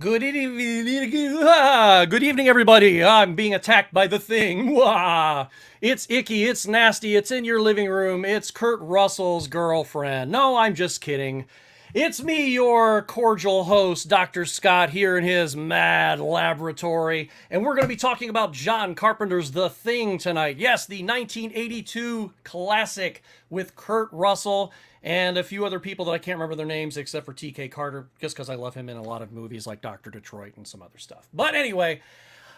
Good evening, everybody. I'm being attacked by the thing. It's icky, it's nasty, it's in your living room, it's Kurt Russell's girlfriend. No, I'm just kidding. It's me, your cordial host, Dr. Scott, here in his mad laboratory, and we're going to be talking about John Carpenter's The Thing tonight. Yes, the 1982 classic with Kurt Russell and a few other people that I can't remember their names except for T.K. Carter, just because I love him in a lot of movies like Dr. Detroit and some other stuff. But anyway,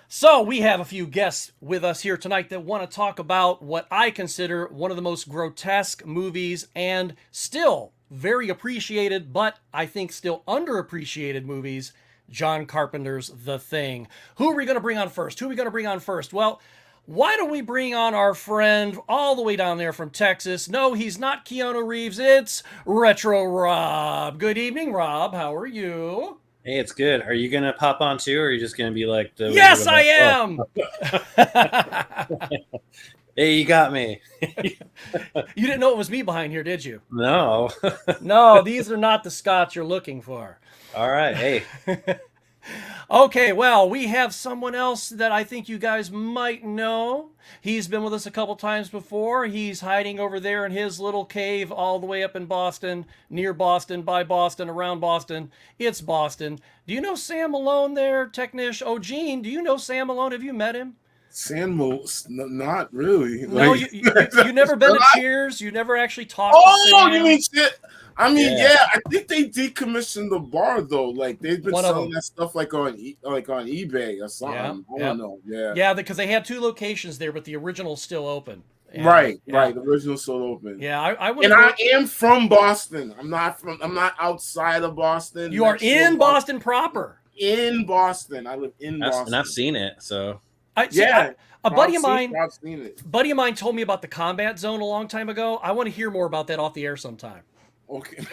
so we have a few guests with us here tonight that want to talk about what I consider one of the most grotesque movies and still very appreciated, but I think still underappreciated movies, John Carpenter's The Thing. Who are we going to bring on first? Well, why don't we bring on our friend all the way down there from Texas? No, he's not Keanu Reeves. It's Retro Rob. Good evening, Rob. How are you? Hey, it's good. Are you going to pop on too, or are you just going to be like the... Yes, I am! Hey, you got me. You didn't know it was me behind here, did you? No. No, these are not the Scots you're looking for. All right. Hey. Okay, well, we have someone else that I think you guys might know. He's been with us a couple times before. He's hiding over there in his little cave all the way up in Boston, near Boston, by Boston, around Boston. It's Boston. Do you know Sam Malone there, Technish? Oh, Gene, do you know Sam Malone? Have you met him? Sam Malone, not really. No, you never been to Cheers? You never actually talked to Sam? You mean shit? I mean, yeah, I think they decommissioned the bar though. Like they've been selling that stuff like on eBay or something. I don't know. Yeah, because they had two locations there, but the original's still open. And, right. The original's still open. Yeah, I am from Boston. I'm not outside of Boston. You are in Boston proper. In Boston, I live in Boston, and I've seen it. So a buddy of mine told me about the combat zone a long time ago. I want to hear more about that off the air sometime. Okay.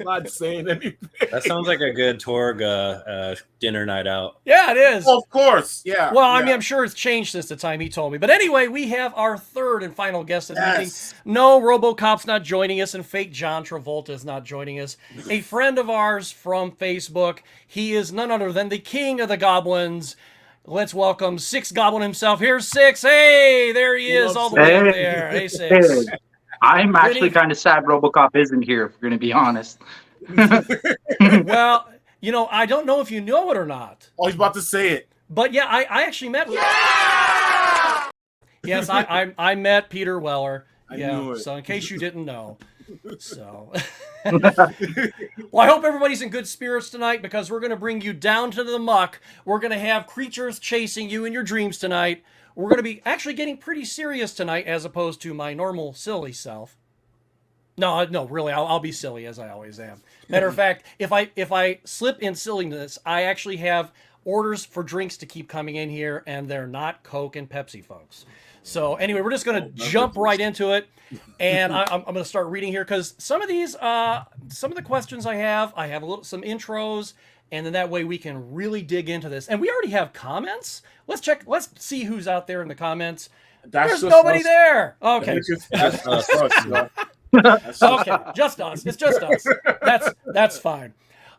Not saying anything. That sounds like a good Torg dinner night out. Yeah, it is. Well, of course. Yeah. Well, I mean, I'm sure it's changed since the time he told me. But anyway, we have our third and final guest of the meeting. No, RoboCop's not joining us, and fake John Travolta is not joining us. A friend of ours from Facebook. He is none other than the king of the goblins. Let's welcome Six Goblin himself. Here's Six. Hey, there he is, all the way up there. Hey, Six. I'm actually kind of sad RoboCop isn't here, if we're going to be honest. Well, I don't know if you know it or not. Oh, he's about to say it. But yeah, I actually met... Yes, I met Peter Weller. I knew it. So in case you didn't know. So... Well, I hope everybody's in good spirits tonight because we're going to bring you down to the muck. We're going to have creatures chasing you in your dreams tonight. We're going to be actually getting pretty serious tonight as opposed to my normal silly self. No, really, I'll be silly as I always am. Matter of fact, if I slip in silliness, I actually have orders for drinks to keep coming in here, and they're not Coke and Pepsi, folks. So anyway, we're just going to jump right into it, and I'm going to start reading here because some of the questions I have some intros. And then that way we can really dig into this. And we already have comments. Let's check. Let's see who's out there in the comments. There's nobody there. Okay. That's us. Okay. Just us. It's just us. That's fine.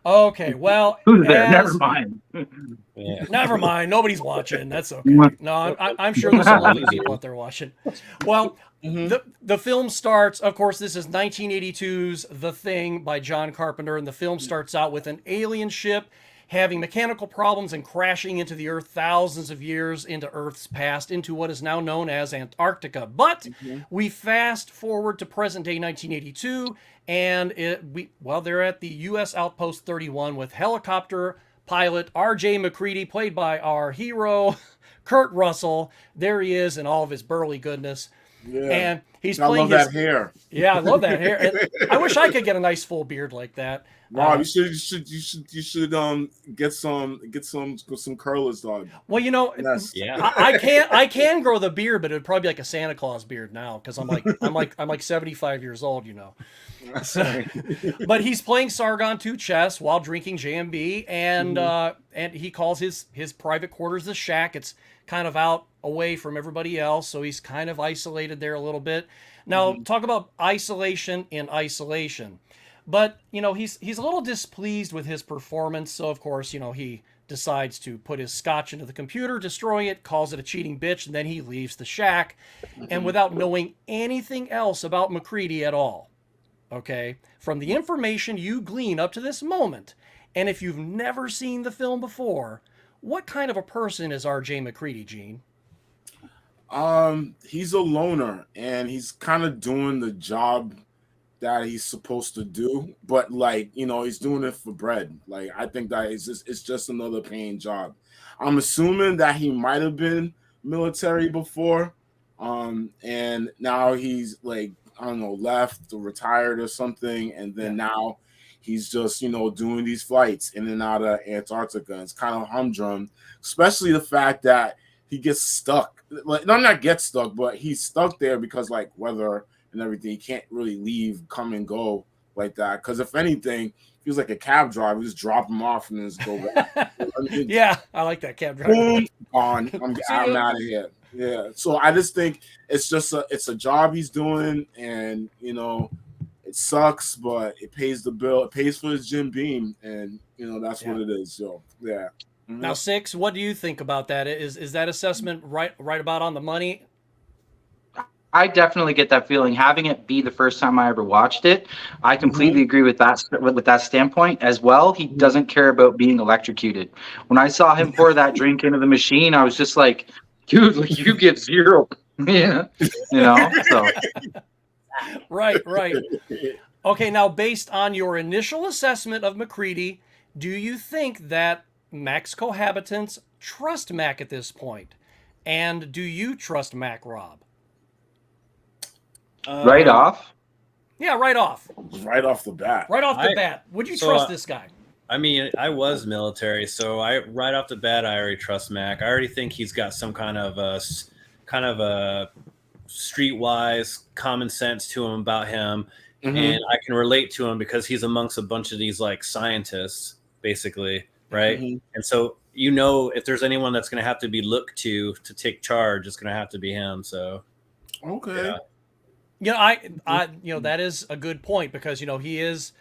Okay. Well, who's there? Never mind. Yeah. Never mind. Nobody's watching. That's okay. No, I'm sure there's a lot of people out there watching. Well, the film starts, of course, this is 1982's The Thing by John Carpenter, and the film starts out with an alien ship having mechanical problems and crashing into the Earth thousands of years into Earth's past, into what is now known as Antarctica. But we fast forward to present day 1982, and they're at the U.S. Outpost 31 with helicopter pilot R.J. McCready, played by our hero, Kurt Russell. There he is in all of his burly goodness. Yeah. And he's playing that hair. Yeah, I love that hair. And I wish I could get a nice full beard like that. Wow, you should get some curlers, dog. Well, I can grow the beard, but it'd probably be like a Santa Claus beard now because I'm like 75 years old, So, but he's playing Sargon 2 chess while drinking JMB, and he calls his private quarters the shack. It's kind of out away from everybody else, so he's kind of isolated there a little bit. Now, talk about isolation in isolation. But he's a little displeased with his performance, so of course he decides to put his scotch into the computer, destroy it, calls it a cheating bitch, and then he leaves the shack, and without knowing anything else about MacReady at all. Okay, from the information you glean up to this moment, and if you've never seen the film before, what kind of a person is R.J. MacReady, Gene? He's a loner, and he's kind of doing the job that he's supposed to do, but like he's doing it for bread. Like I think that it's just another paying job. I'm assuming that he might have been military before, and now he's like, I don't know, left or retired or something, and then now he's just doing these flights in and out of Antarctica. It's kind of humdrum, especially the fact that he gets stuck. Like, not get stuck, but he's stuck there because like weather and everything. He can't really leave, come and go like that. Because if anything, he was like a cab driver. Just drop him off and just go back. Yeah, I like that cab driver. Boom, gone. I'm out of here. Yeah. So I just think it's a job he's doing, and it sucks, but it pays the bill. It pays for his Jim Beam, and that's what it is. So yeah. Mm-hmm. Now, Six, what do you think about that? Is that assessment right about on the money? I definitely get that feeling. Having it be the first time I ever watched it, I completely agree with that standpoint as well. He doesn't care about being electrocuted. When I saw him pour that drink into the machine, I was just like, dude, like you get zero. Yeah, So. Right. Okay, now based on your initial assessment of MacReady, do you think that Mac's cohabitants trust Mac at this point? And do you trust Mac, Rob? Right off? Yeah, right off. Right off the bat. Right off the bat. Would you trust this guy? I mean, I was military, so right off the bat, I already trust Mac. I already think he's got some kind of a streetwise common sense to him about him, and I can relate to him because he's amongst a bunch of these like scientists, basically, right? And so if there's anyone that's going to have to be looked to take charge, it's going to have to be him. So okay. Yeah. I that is a good point because he is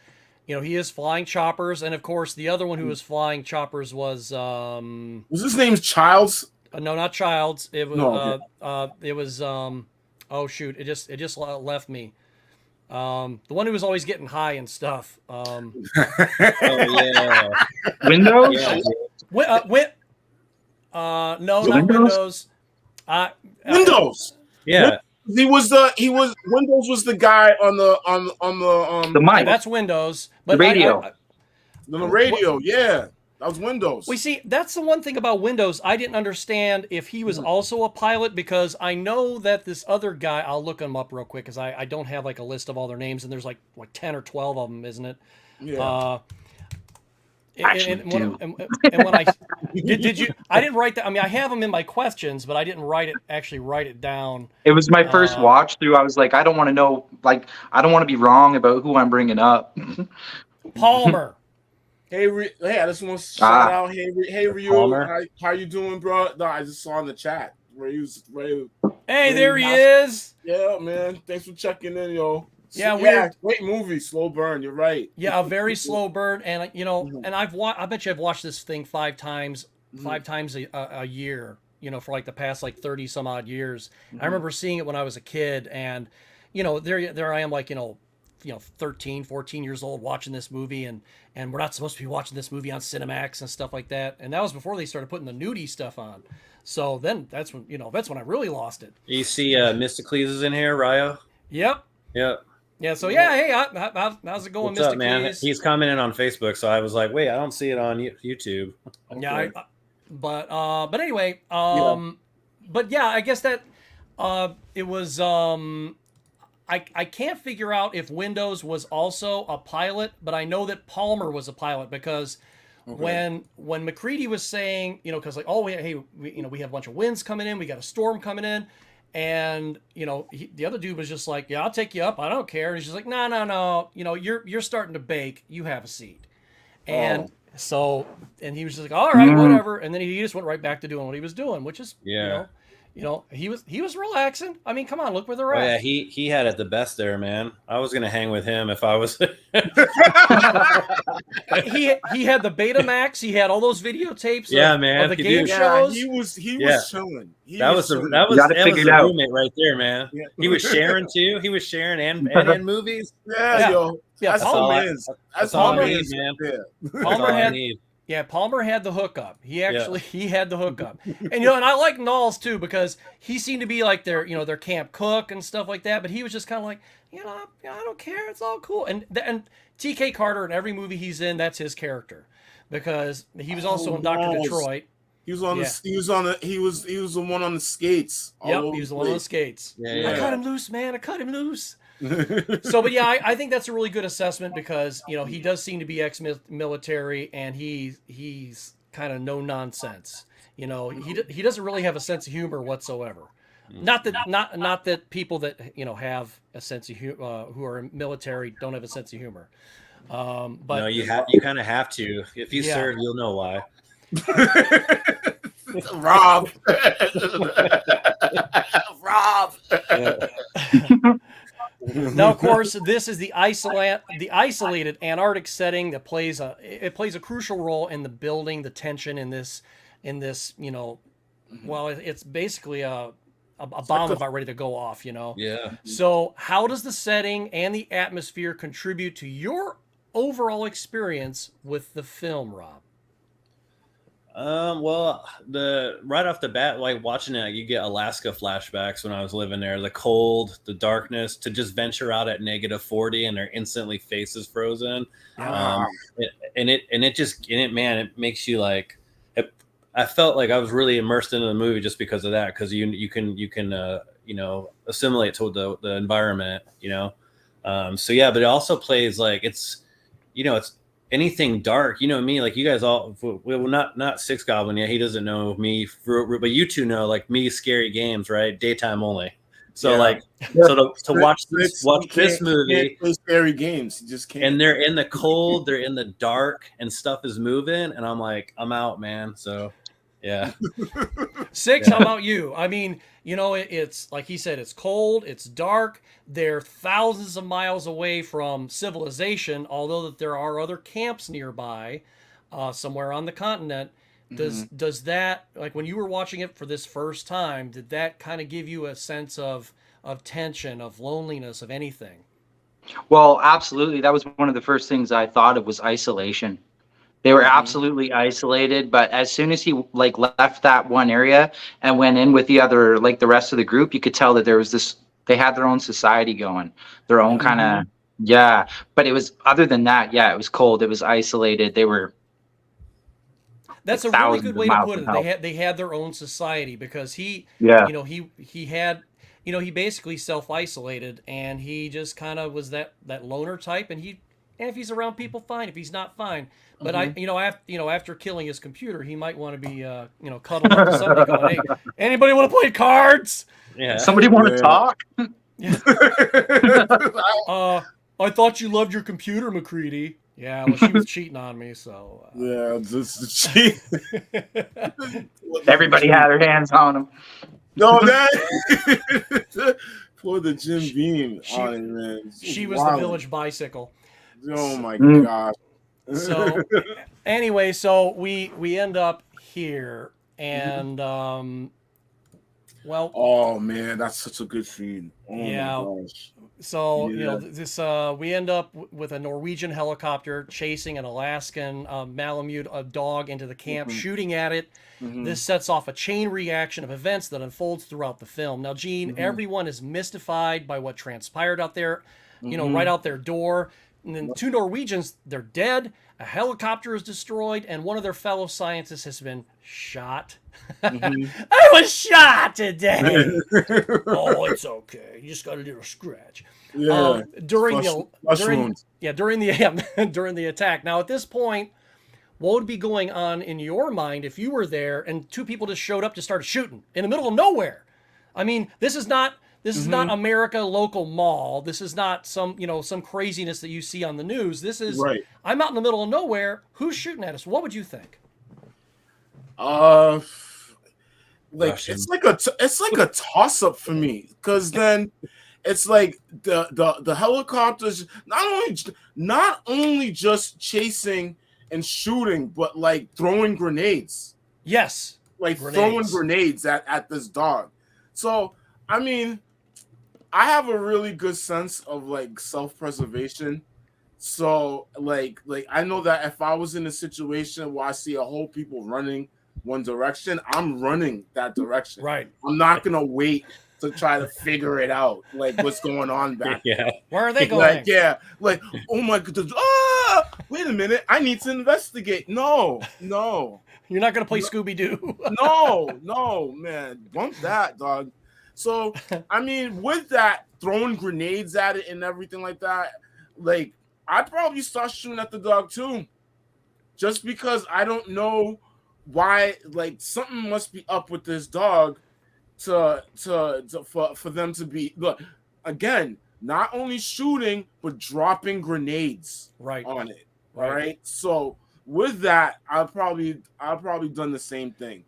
flying choppers, and of course the other one who was flying choppers was his name Childs? No, not Childs. It was it was oh shoot, it just left me. The one who was always getting high and stuff. Oh yeah, Windows. Yeah. No, not Windows. Windows. Yeah. Windows was the guy on the mic. Yeah, that's Windows. But the radio. The radio, yeah. That was Windows. We see that's the one thing about Windows. I didn't understand if he was also a pilot because I know that this other guy. I'll look him up real quick because I don't have like a list of all their names, and there's like 10 or 12 of them, isn't it? Yeah. And when I did you? I didn't write that. I mean, I have them in my questions, but I didn't write it down. It was my first watch through. I was like, I don't want to know. Like, I don't want to be wrong about who I'm bringing up. Palmer. Hey, I just want to shout out. Hey, Ryu. How you doing, bro? No, I just saw in the chat. Hey, there he is. Yeah, man. Thanks for checking in, yo. Yeah, great movie, slow burn. You're right. Yeah, a very slow burn, and and I bet you I've watched this thing 5 times a year. For like the past like 30 some odd years. I remember seeing it when I was a kid, and there I am like 13, 14 years old watching this movie, and we're not supposed to be watching this movie on Cinemax and stuff like that. And that was before they started putting the nudie stuff on. So then that's when I really lost it. You see Mysticles is in here, Ryo? Yep. Yeah, so hey, how's it going, What's up, man? He's commenting on Facebook, so I was like, wait, I don't see it on YouTube. Okay. Yeah, but anyway, but yeah, I guess that it was I can't figure out if Windows was also a pilot, but I know that Palmer was a pilot because when MacReady was saying, because like, we have a bunch of winds coming in, we got a storm coming in. And the other dude was just like, yeah, I'll take you up, I don't care. And he's just like, no, you're starting to bake, you have a seat. And so, and he was just like, all right, whatever. And then he just went right back to doing what he was doing, which is You know, he was relaxing. I mean, come on, look where they're Oh yeah, at. he had it the best there, man. I was gonna hang with him if I was. He had the Betamax. He had all those videotapes Yeah, of man, the he game do. Yeah, shows. he Yeah. was chilling. He That was was the chilling. that You was got it that was figured the out. roommate right there, man. Yeah. He was sharing too. He was sharing and movies. Yeah, Yeah. yo. Yeah, That's That's my all I. man's. That's That's all my I need, man's man. right there. That's Palmer all I had need. Palmer had the hookup. He Yeah. actually he had the hookup. And you know, and I like Knowles too because he seemed to be like their camp cook and stuff like that, but he was just kind of like, I don't care. It's all cool. And TK Carter in every movie he's in, that's his character. Because he was also in Dr. Knowles. Detroit. He was on Yeah. he was the one on the skates. all Yep, over he was the the one on the place. skates. Yeah. I cut him loose, man. I cut him loose. So, but yeah, I think that's a really good assessment because he does seem to be ex-military and he's kind of no nonsense. He doesn't really have a sense of humor whatsoever. Not that people that have a sense of who are military don't have a sense of humor. But No, you kind of have to. If you Yeah. serve, you'll know why. Rob. Rob. now, of course, this is the isolated Antarctic setting that plays a crucial role in the building the tension in this. Well, it's basically a bomb about ready to go off. Yeah. So, how does the setting and the atmosphere contribute to your overall experience with the film, Rob? Well, right off the bat, like watching it, you get Alaska flashbacks when I was living there. The cold, the darkness, to just venture out at -40 and their instantly faces frozen. Ah. It makes you like. I felt like I was really immersed into the movie just because of that, because you can assimilate to the environment, So yeah, but it also plays like it's anything dark, me, like you guys all, well, not Six Goblin yet. He doesn't know me, but you two know, like me, scary games, right? Daytime only. So Yeah. to watch this movie, can't play scary games. You just can't. and they're in the cold, they're in the dark, and stuff is moving, and I'm like, I'm out, man. So yeah. Six, how about you? I mean, it's like he said, it's cold, it's dark. They're thousands of miles away from civilization, although that there are other camps nearby, somewhere on the continent. Does that, like when you were watching it for this first time, did that kind of give you a sense of tension, of loneliness, of anything? Well, absolutely. That was one of the first things I thought of was isolation. They were absolutely isolated, but as soon as he left that one area and went in with the rest of the group, you could tell that there was they had their own society going, their own kind of, yeah. But it was, other than that, yeah, it was cold. It was isolated. They were. That's a really good way to put it. They had their own society because he basically self-isolated and he just kind of was that loner type, and if he's around people, fine. If he's not, fine. But after killing his computer, he might want to be cuddled up to somebody going, "Hey, anybody want to play cards? Yeah. Somebody want to talk?" I thought you loved your computer, McCready. Yeah, well, she was cheating on me, so. Yeah, just the cheat. Everybody had their hands on him. No, that for the Jim Beam on it, man. She was the village bicycle. Oh my gosh. So anyway, so we end up here, and well. Oh man, that's such a good scene. Oh yeah. My gosh. So this we end up with a Norwegian helicopter chasing an Alaskan Malamute dog into the camp, shooting at it. This sets off a chain reaction of events that unfolds throughout the film. Now, Gene, everyone is mystified by what transpired out there. Right out their door. And then 2 Norwegians, they're dead. A helicopter is destroyed, and one of their fellow scientists has been shot. I was shot today. Oh, it's okay. You just got a little scratch. Yeah. During the attack. Now, at this point, what would be going on in your mind if you were there and 2 people just showed up to start shooting in the middle of nowhere? I mean, this is not America local mall. This is not some craziness that you see on the news. This is I'm out in the middle of nowhere. Who's shooting at us? What would you think? like Russian. it's like a toss up for me, because then it's like the helicopters not only just chasing and shooting, but like throwing grenades. Yes. Like throwing grenades at this dog. So I mean, I have a really good sense of like self-preservation. So like I know that if I was in a situation where I see a whole people running one direction, I'm running that direction. Right. I'm not gonna wait to try to figure it out, like what's going on back there. Yeah. Where are they going? Like, yeah, like, oh my god, wait a minute, I need to investigate. No. You're not gonna play Scooby-Doo. No, man, bump that, dog. So, I mean, with that, throwing grenades at it and everything like that, like, I'd probably start shooting at the dog too, just because I don't know why. Like, something must be up with this dog for them to be look again. Not only shooting but dropping grenades on it. All right. So with that, I've probably done the same thing.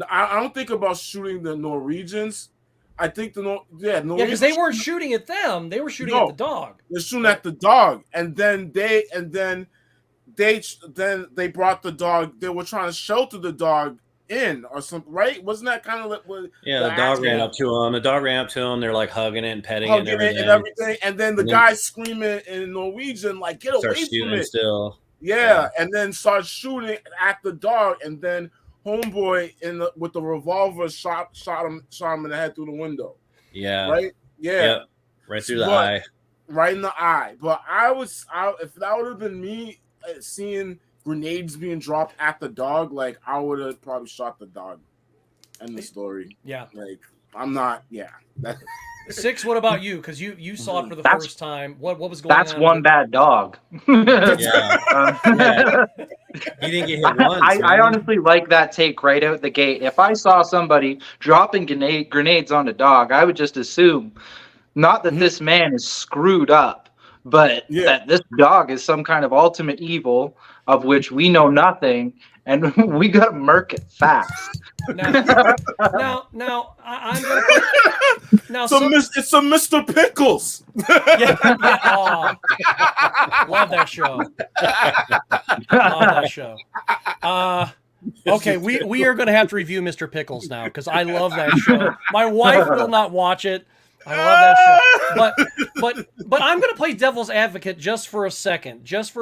I don't think about shooting the Norwegians. I think Norwegians, because they weren't shooting at them; they were shooting at the dog. They're shooting at the dog, and then they brought the dog. They were trying to shelter the dog in or something, right? Wasn't that kind of like what? Yeah, the dog ran up to him. The dog ran up to him. They're like hugging it and petting it and everything. And then the guy screaming in Norwegian, like, "Get away from it!" Still, yeah, and then starts shooting at the dog, and then homeboy with the revolver shot him in the head through the window. Yeah. Right. Yeah. Yep. Right through the eye. Right in the eye. But if that would have been me seeing grenades being dropped at the dog, like I would have probably shot the dog. End the story. Yeah. Like I'm not. Yeah. Six. What about you? Because you saw it for the first time. What was going on? That's one bad dog. Yeah. You didn't get hit once. I honestly like that take right out the gate. If I saw somebody dropping grenades on a dog, I would just assume not that this man is screwed up, but that this dog is some kind of ultimate evil of which we know nothing, and we gotta murk it fast. Now, I'm gonna. Now, it's a Mr. Pickles. Yeah. Love that show. Okay, we are going to have to review Mr. Pickles now because I love that show. My wife will not watch it. I love that show. But I'm going to play devil's advocate just for a second, just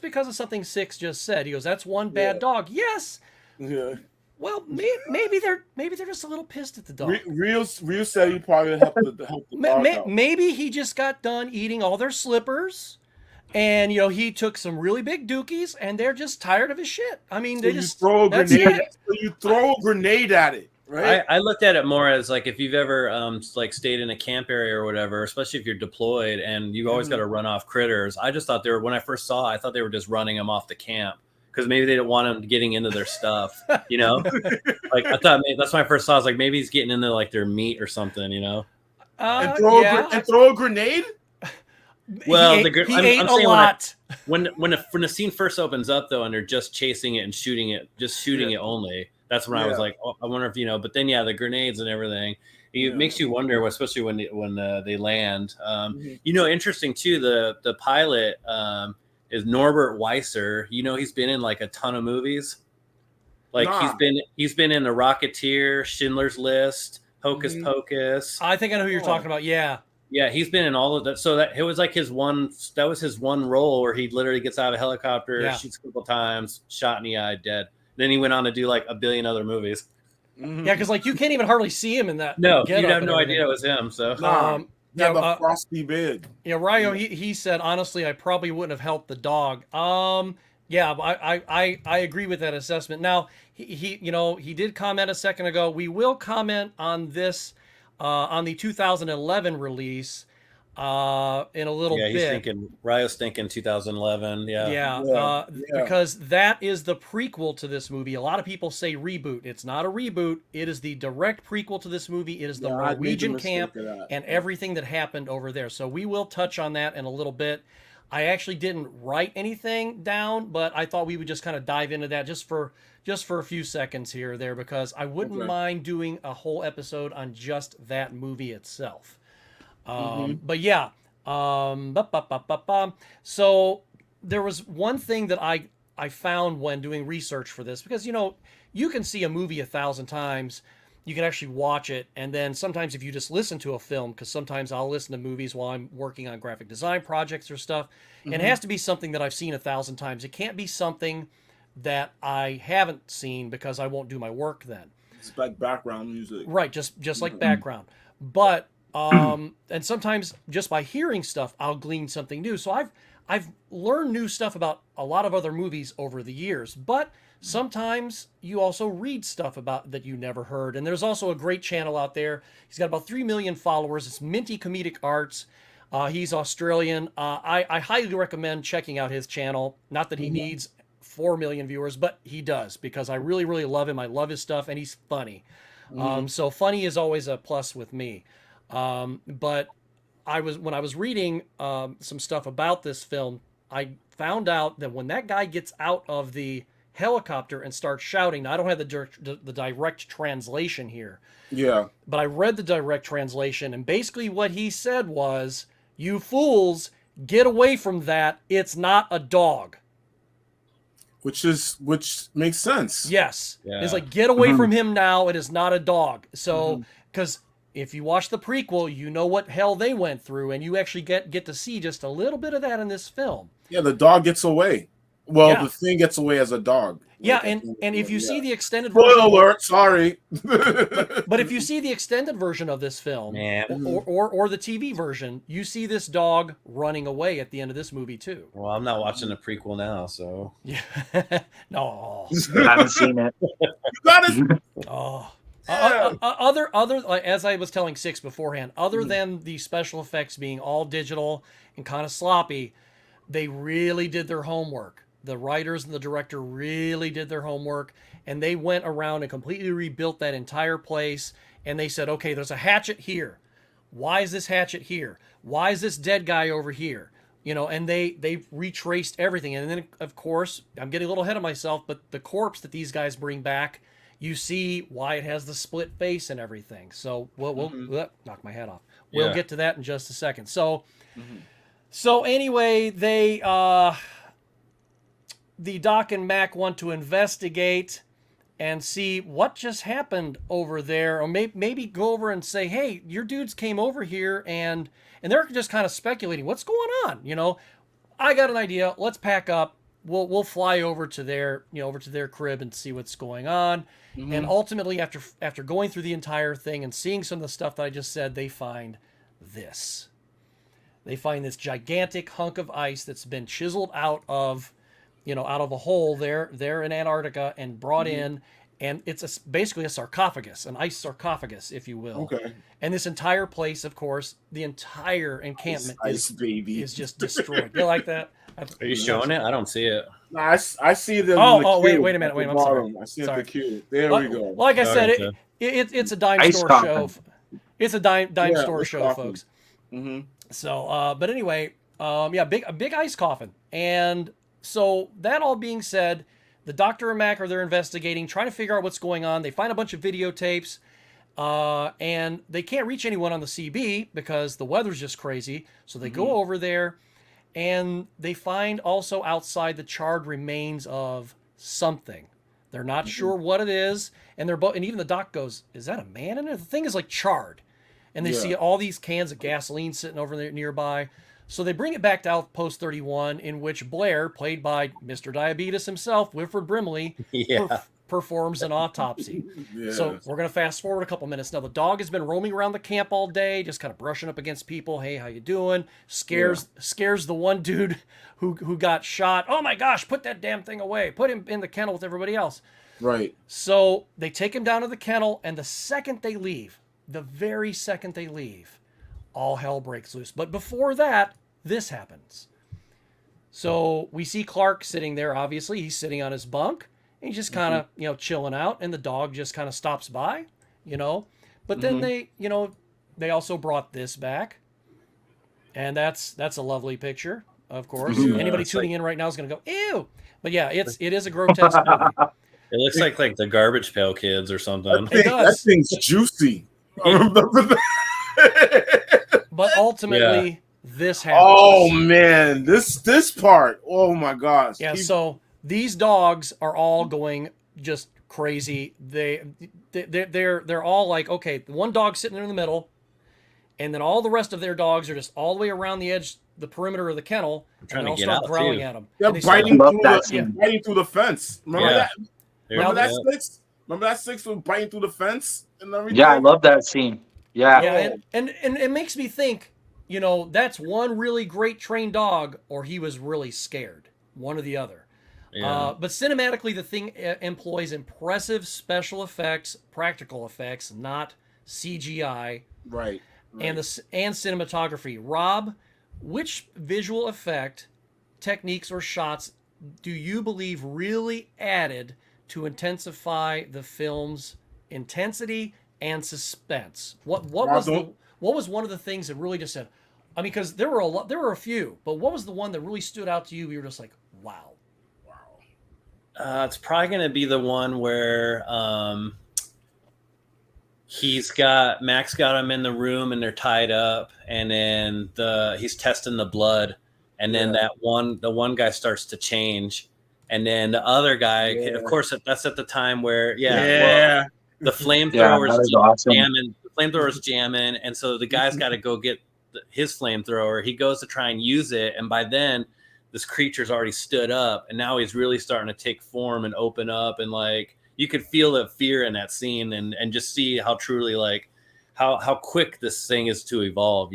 because of something Six just said. He goes, "That's one bad dog." Yes. Yeah. Well, maybe they're just a little pissed at the dog. Real said he probably helped the dog out. Maybe he just got done eating all their slippers, and he took some really big dookies, and they're just tired of his shit. I mean, you throw a grenade at it, right? I looked at it more as like if you've ever like stayed in a camp area or whatever, especially if you're deployed and you always got to run off critters. I just thought when I first saw it, I thought they were just running them off the camp. Because maybe they didn't want him getting into their stuff, Like I thought that's my first thought. I was like, maybe he's getting into like their meat or something, And throw a grenade. Well, he ate a lot. When the scene first opens up though, and they're just chasing it and shooting it, it only. That's when I was like, oh, I wonder if But then the grenades and everything. It makes you wonder, especially when they land. Interesting too. The pilot. Is Norbert Weiser. He's been in like a ton of movies. Like he's been in The Rocketeer, Schindler's List, Hocus Pocus. I think I know who you're talking about. Yeah. Yeah, he's been in all of that. So that it was like his one role where he literally gets out of a helicopter, shoots a couple times, shot in the eye, dead. Then he went on to do like a billion other movies. Yeah, because like you can't even hardly see him in that. No, you'd have no idea it was him. So the frosty bed. Yeah, Ryo, he said, honestly, I probably wouldn't have helped the dog. Yeah, I agree with that assessment. Now, he did comment a second ago. We will comment on this, on the 2011 release, in a little bit. Ryo's thinking 2011. Because that is the prequel to this movie. A lot of people say reboot. It's not a reboot. It is the direct prequel to this movie. It is the Norwegian camp and everything that happened over there. So we will touch on that in a little bit. I actually didn't write anything down, but I thought we would just kind of dive into that just for a few seconds here or there, because I wouldn't Okay. mind doing a whole episode on just that movie itself. Mm-hmm. But yeah, so there was one thing that I found when doing research for this, because you can see a movie 1,000 times, you can actually watch it, and then sometimes if you just listen to a film, because sometimes I'll listen to movies while I'm working on graphic design projects or stuff, and it has to be something that I've seen 1,000 times. It can't be something that I haven't seen, because I won't do my work then. It's like background music. Right, just like background. But and sometimes just by hearing stuff, I'll glean something new. So I've learned new stuff about a lot of other movies over the years. But sometimes you also read stuff about that you never heard. And there's also a great channel out there. He's got about 3 million followers. It's Minty Comedic Arts. He's Australian. I highly recommend checking out his channel. Not that he needs 4 million viewers, but he does, because I really, really love him. I love his stuff, and he's funny. So funny is always a plus with me. But when I was reading some stuff about this film, I found out that when that guy gets out of the helicopter and starts shouting, now I don't have the direct translation here, Yeah. but I read the direct translation, and basically what he said was, "You fools, get away from that. It's not a dog." Which makes sense. Yes. Yeah. It's like, get away from him now. It is not a dog. So, because if you watch the prequel, you know what hell they went through, and you actually get to see just a little bit of that in this film. Yeah, the dog gets away. Well, Yeah. the thing gets away as a dog. Yeah, Like, and if you see yeah. the extended Spoiler version, alert, sorry. but if you see the extended version of this film, Man. or the TV version, you see this dog running away at the end of this movie too. Well, I'm not watching the prequel now, so Yeah. No. I haven't seen it. You gotta Oh. Yeah. Other like, as I was telling Six beforehand, other than the special effects being all digital and kind of sloppy, they really did their homework. The writers and the director really did their homework, and they went around and completely rebuilt that entire place. And they said, okay, there's a hatchet here. Why is this hatchet here? Why is this dead guy over here? And they retraced everything. And then, of course, I'm getting a little ahead of myself, but the corpse that these guys bring back, you see why it has the split face and everything. So we'll knock my hat off. We'll Yeah. get to that in just a second. So anyway, the Doc and Mac want to investigate and see what just happened over there, or maybe go over and say, hey, your dudes came over here, and they're just kind of speculating what's going on. I got an idea. Let's pack up. We'll fly over to their crib and see what's going on. And ultimately, after going through the entire thing and seeing some of the stuff that I just said, they find this. They find this gigantic hunk of ice that's been chiseled out of a hole there in Antarctica and brought in, and it's basically a sarcophagus, an ice sarcophagus, if you will. Okay. And this entire place, of course, the entire encampment Ice baby. is just destroyed. You like that? Are you showing it? I don't see it. No, I see the. Wait a minute. Wait, I'm sorry. I see Sorry. the cue. There we go. Like I said, Okay. it's a dime Ice store coffin. show. It's a dime Yeah, store ice show, coffin. folks. Mm-hmm. So, but anyway, a big ice coffin. And so that all being said, the Doctor and Mac are there investigating, trying to figure out what's going on. They find a bunch of videotapes, and they can't reach anyone on the CB because the weather's just crazy. So they go over there, and they find also outside the charred remains of something. They're not sure what it is, and and even the Doc goes, "Is that a man in it?" The thing is like charred, and they see all these cans of gasoline sitting over there nearby. So they bring it back to Outpost 31, in which Blair, played by Mr. Diabetes himself, Wilford Brimley, Yeah. performs an autopsy. Yeah. So we're going to fast forward a couple minutes. Now, the dog has been roaming around the camp all day, just kind of brushing up against people. Hey, how you doing? Scares the one dude who got shot. Oh my gosh, put that damn thing away. Put him in the kennel with everybody else. Right. So they take him down to the kennel, and the very second they leave, all hell breaks loose. But before that, this happens. So we see Clark sitting there. Obviously, he's sitting on his bunk, and he's just kind of, chilling out, and the dog just kind of stops by, But then they also brought this back, and that's a lovely picture. of course. Yeah, Anybody it's tuning in right now is going to go, ew. But yeah, it is a grotesque movie. It looks like the Garbage Pail Kids or something. It That does. thing's juicy. I remember that. But ultimately, this happens. Oh man, this part. Oh my gosh. Yeah, so these dogs are all going just crazy. They're all like, okay, one dog sitting there in the middle, and then all the rest of their dogs are just all the way around the edge, the perimeter of the kennel, and trying they to all get start out, growling too. at them. They're And they start- biting Love through that the scene. biting through the fence. Remember that? Remember Now- that six? Remember that six was biting through the fence and everything? Yeah, I love that scene. Yeah. Yeah, and it makes me think, that's one really great trained dog, or he was really scared. One or the other. Yeah. But cinematically, the thing employs impressive special effects, practical effects, not CGI, Right. and cinematography. Rob, which visual effect, techniques, or shots do you believe really added to intensify the film's intensity and suspense? What was one of the things that really just said? I mean, because there were a few, but what was the one that really stood out to you? You were just like, wow. It's probably going to be the one where Max got him in the room and they're tied up, and then he's testing the blood, and then the one guy starts to change, and then the other guy, of course, that's at the time where well, the flamethrower's that is awesome. jamming. The flamethrower's jamming, and so the guy's got to go get his flamethrower. He goes to try and use it, and by then this creature's already stood up, and now he's really starting to take form and open up, and like you could feel the fear in that scene, and just see how truly like how quick this thing is to evolve,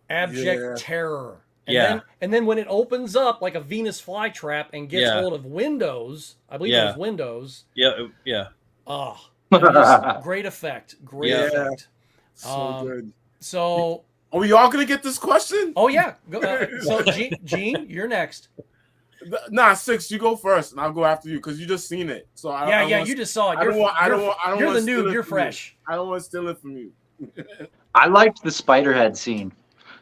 Abject terror. And then when it opens up like a Venus flytrap and gets hold of windows, I believe it was windows. Yeah. Oh, just great effect. Great effect. So good. So are we all gonna get this question? Oh yeah. So Gene, you're next. Nah, Six, you go first, and I'll go after you because you just seen it. So you just saw it. You're the noob. You're fresh. I don't want to steal it from you. I liked the Spiderhead scene.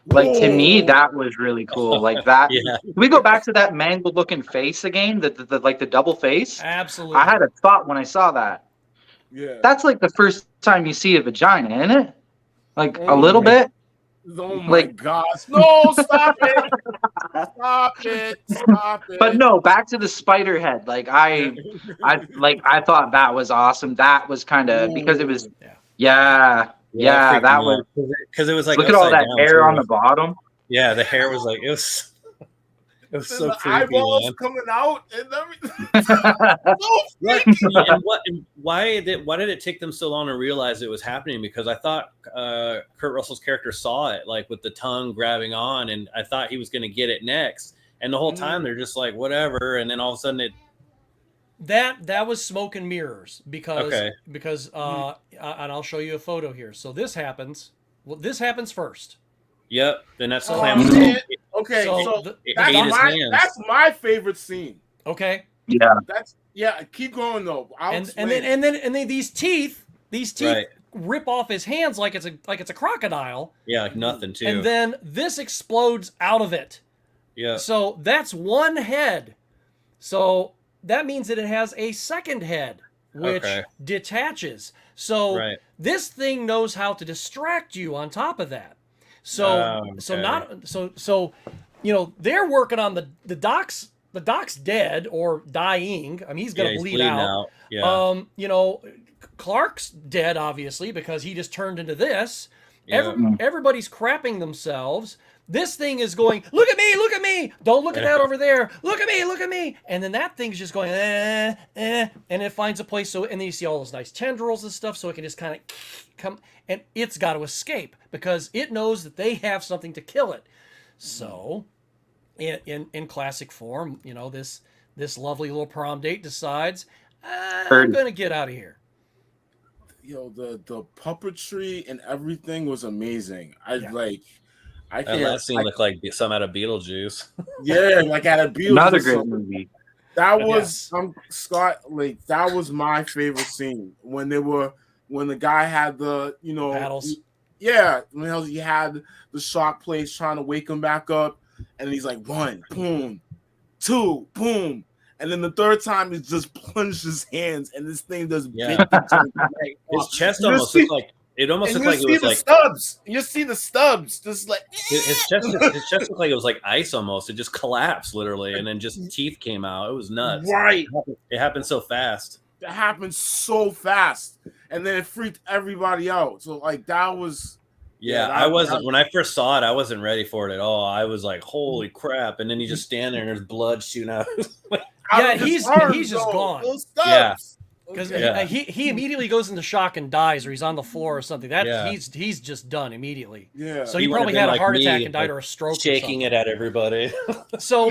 Like, to me, that was really cool. Like that. Yeah. Can we go back to that mangled looking face again? The like the double face. Absolutely. I had a thought when I saw that. Yeah. That's like the first time you see a vagina, isn't it? Like a little bit. Oh my gosh! No, stop it! Stop it! Stop it! But no, back to the spider head. Like I thought that was awesome. That was kind of because it was, that was because it was like look at all that down, hair too. on the bottom. Yeah, the hair was like it was so the creepy, eyeballs man. coming out and everything. And why did it take them so long to realize it was happening? Because I thought Kurt Russell's character saw it, like with the tongue grabbing on, and I thought he was going to get it next. And the whole time they're just like whatever, and then all of a sudden it. That was smoke and mirrors because and I'll show you a photo here. So this happens. Well, this happens first. Yep. Then that's Oh, Clam's. man. Okay, So so it ate his hands. that's my favorite scene. Okay. Yeah. Keep going though. And then these teeth Right. rip off his hands like it's a crocodile. Yeah, like nothing too. And then this explodes out of it. Yeah. So that's one head. So that means that it has a second head, which detaches. So this thing knows how to distract you on top of that. So they're working on the doc's. The doc's dead or dying. I mean, he's gonna bleed out. Yeah. Clark's dead, obviously, because he just turned into this. Yeah. Everybody's crapping themselves. This thing is going, look at me, don't look at that over there, look at me. And then that thing's just going, and it finds a place. So, and then you see all those nice tendrils and stuff, so it can just kind of come, and it's got to escape because it knows that they have something to kill it. So, in classic form, this lovely little prom date decides, I'm going to get out of here. Yo, the puppetry and everything was amazing. That last scene looked like some out of Beetlejuice. Yeah, like at a Beetlejuice. Another great movie. That was Scott. Like that was my favorite scene when the guy had the paddles. Yeah, when he had the shock plates trying to wake him back up. and he's like, 1, boom, 2, boom. And then the third time, he just plunged his hands, and this thing just bit the Chunk's neck. His chest almost looked like it was like stubs. You see the stubs, just like his chest looked like it was like ice almost. It just collapsed literally, and then just teeth came out. It was nuts. Right. It happened so fast. That happened so fast, and then it freaked everybody out. So like that was. Yeah, I wasn't when I first saw it. I wasn't ready for it at all. I was like, "Holy crap!" And then you just stand there and there's blood shooting out. Yeah, he's just gone. Yeah. Because Yeah. he immediately goes into shock and dies, or he's on the floor or something. He's just done immediately. Yeah. So he probably had a heart attack and died, or a stroke, shaking it at everybody. So,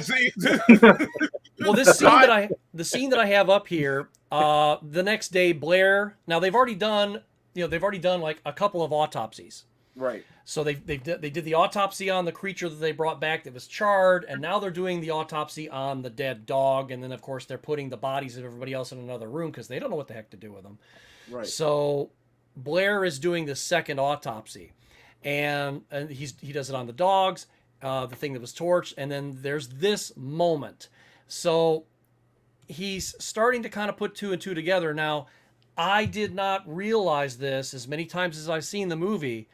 well, the scene that I have up here, the next day, Blair. Now they've already done like a couple of autopsies. Right. So they did the autopsy on the creature that they brought back that was charred, and now they're doing the autopsy on the dead dog, and then of course they're putting the bodies of everybody else in another room because they don't know what the heck to do with them. Right. So Blair is doing the second autopsy, and he does it on the dogs, the thing that was torched, and then there's this moment. So he's starting to kind of put 2 and 2 together. Now, I did not realize this as many times as I've seen the movie.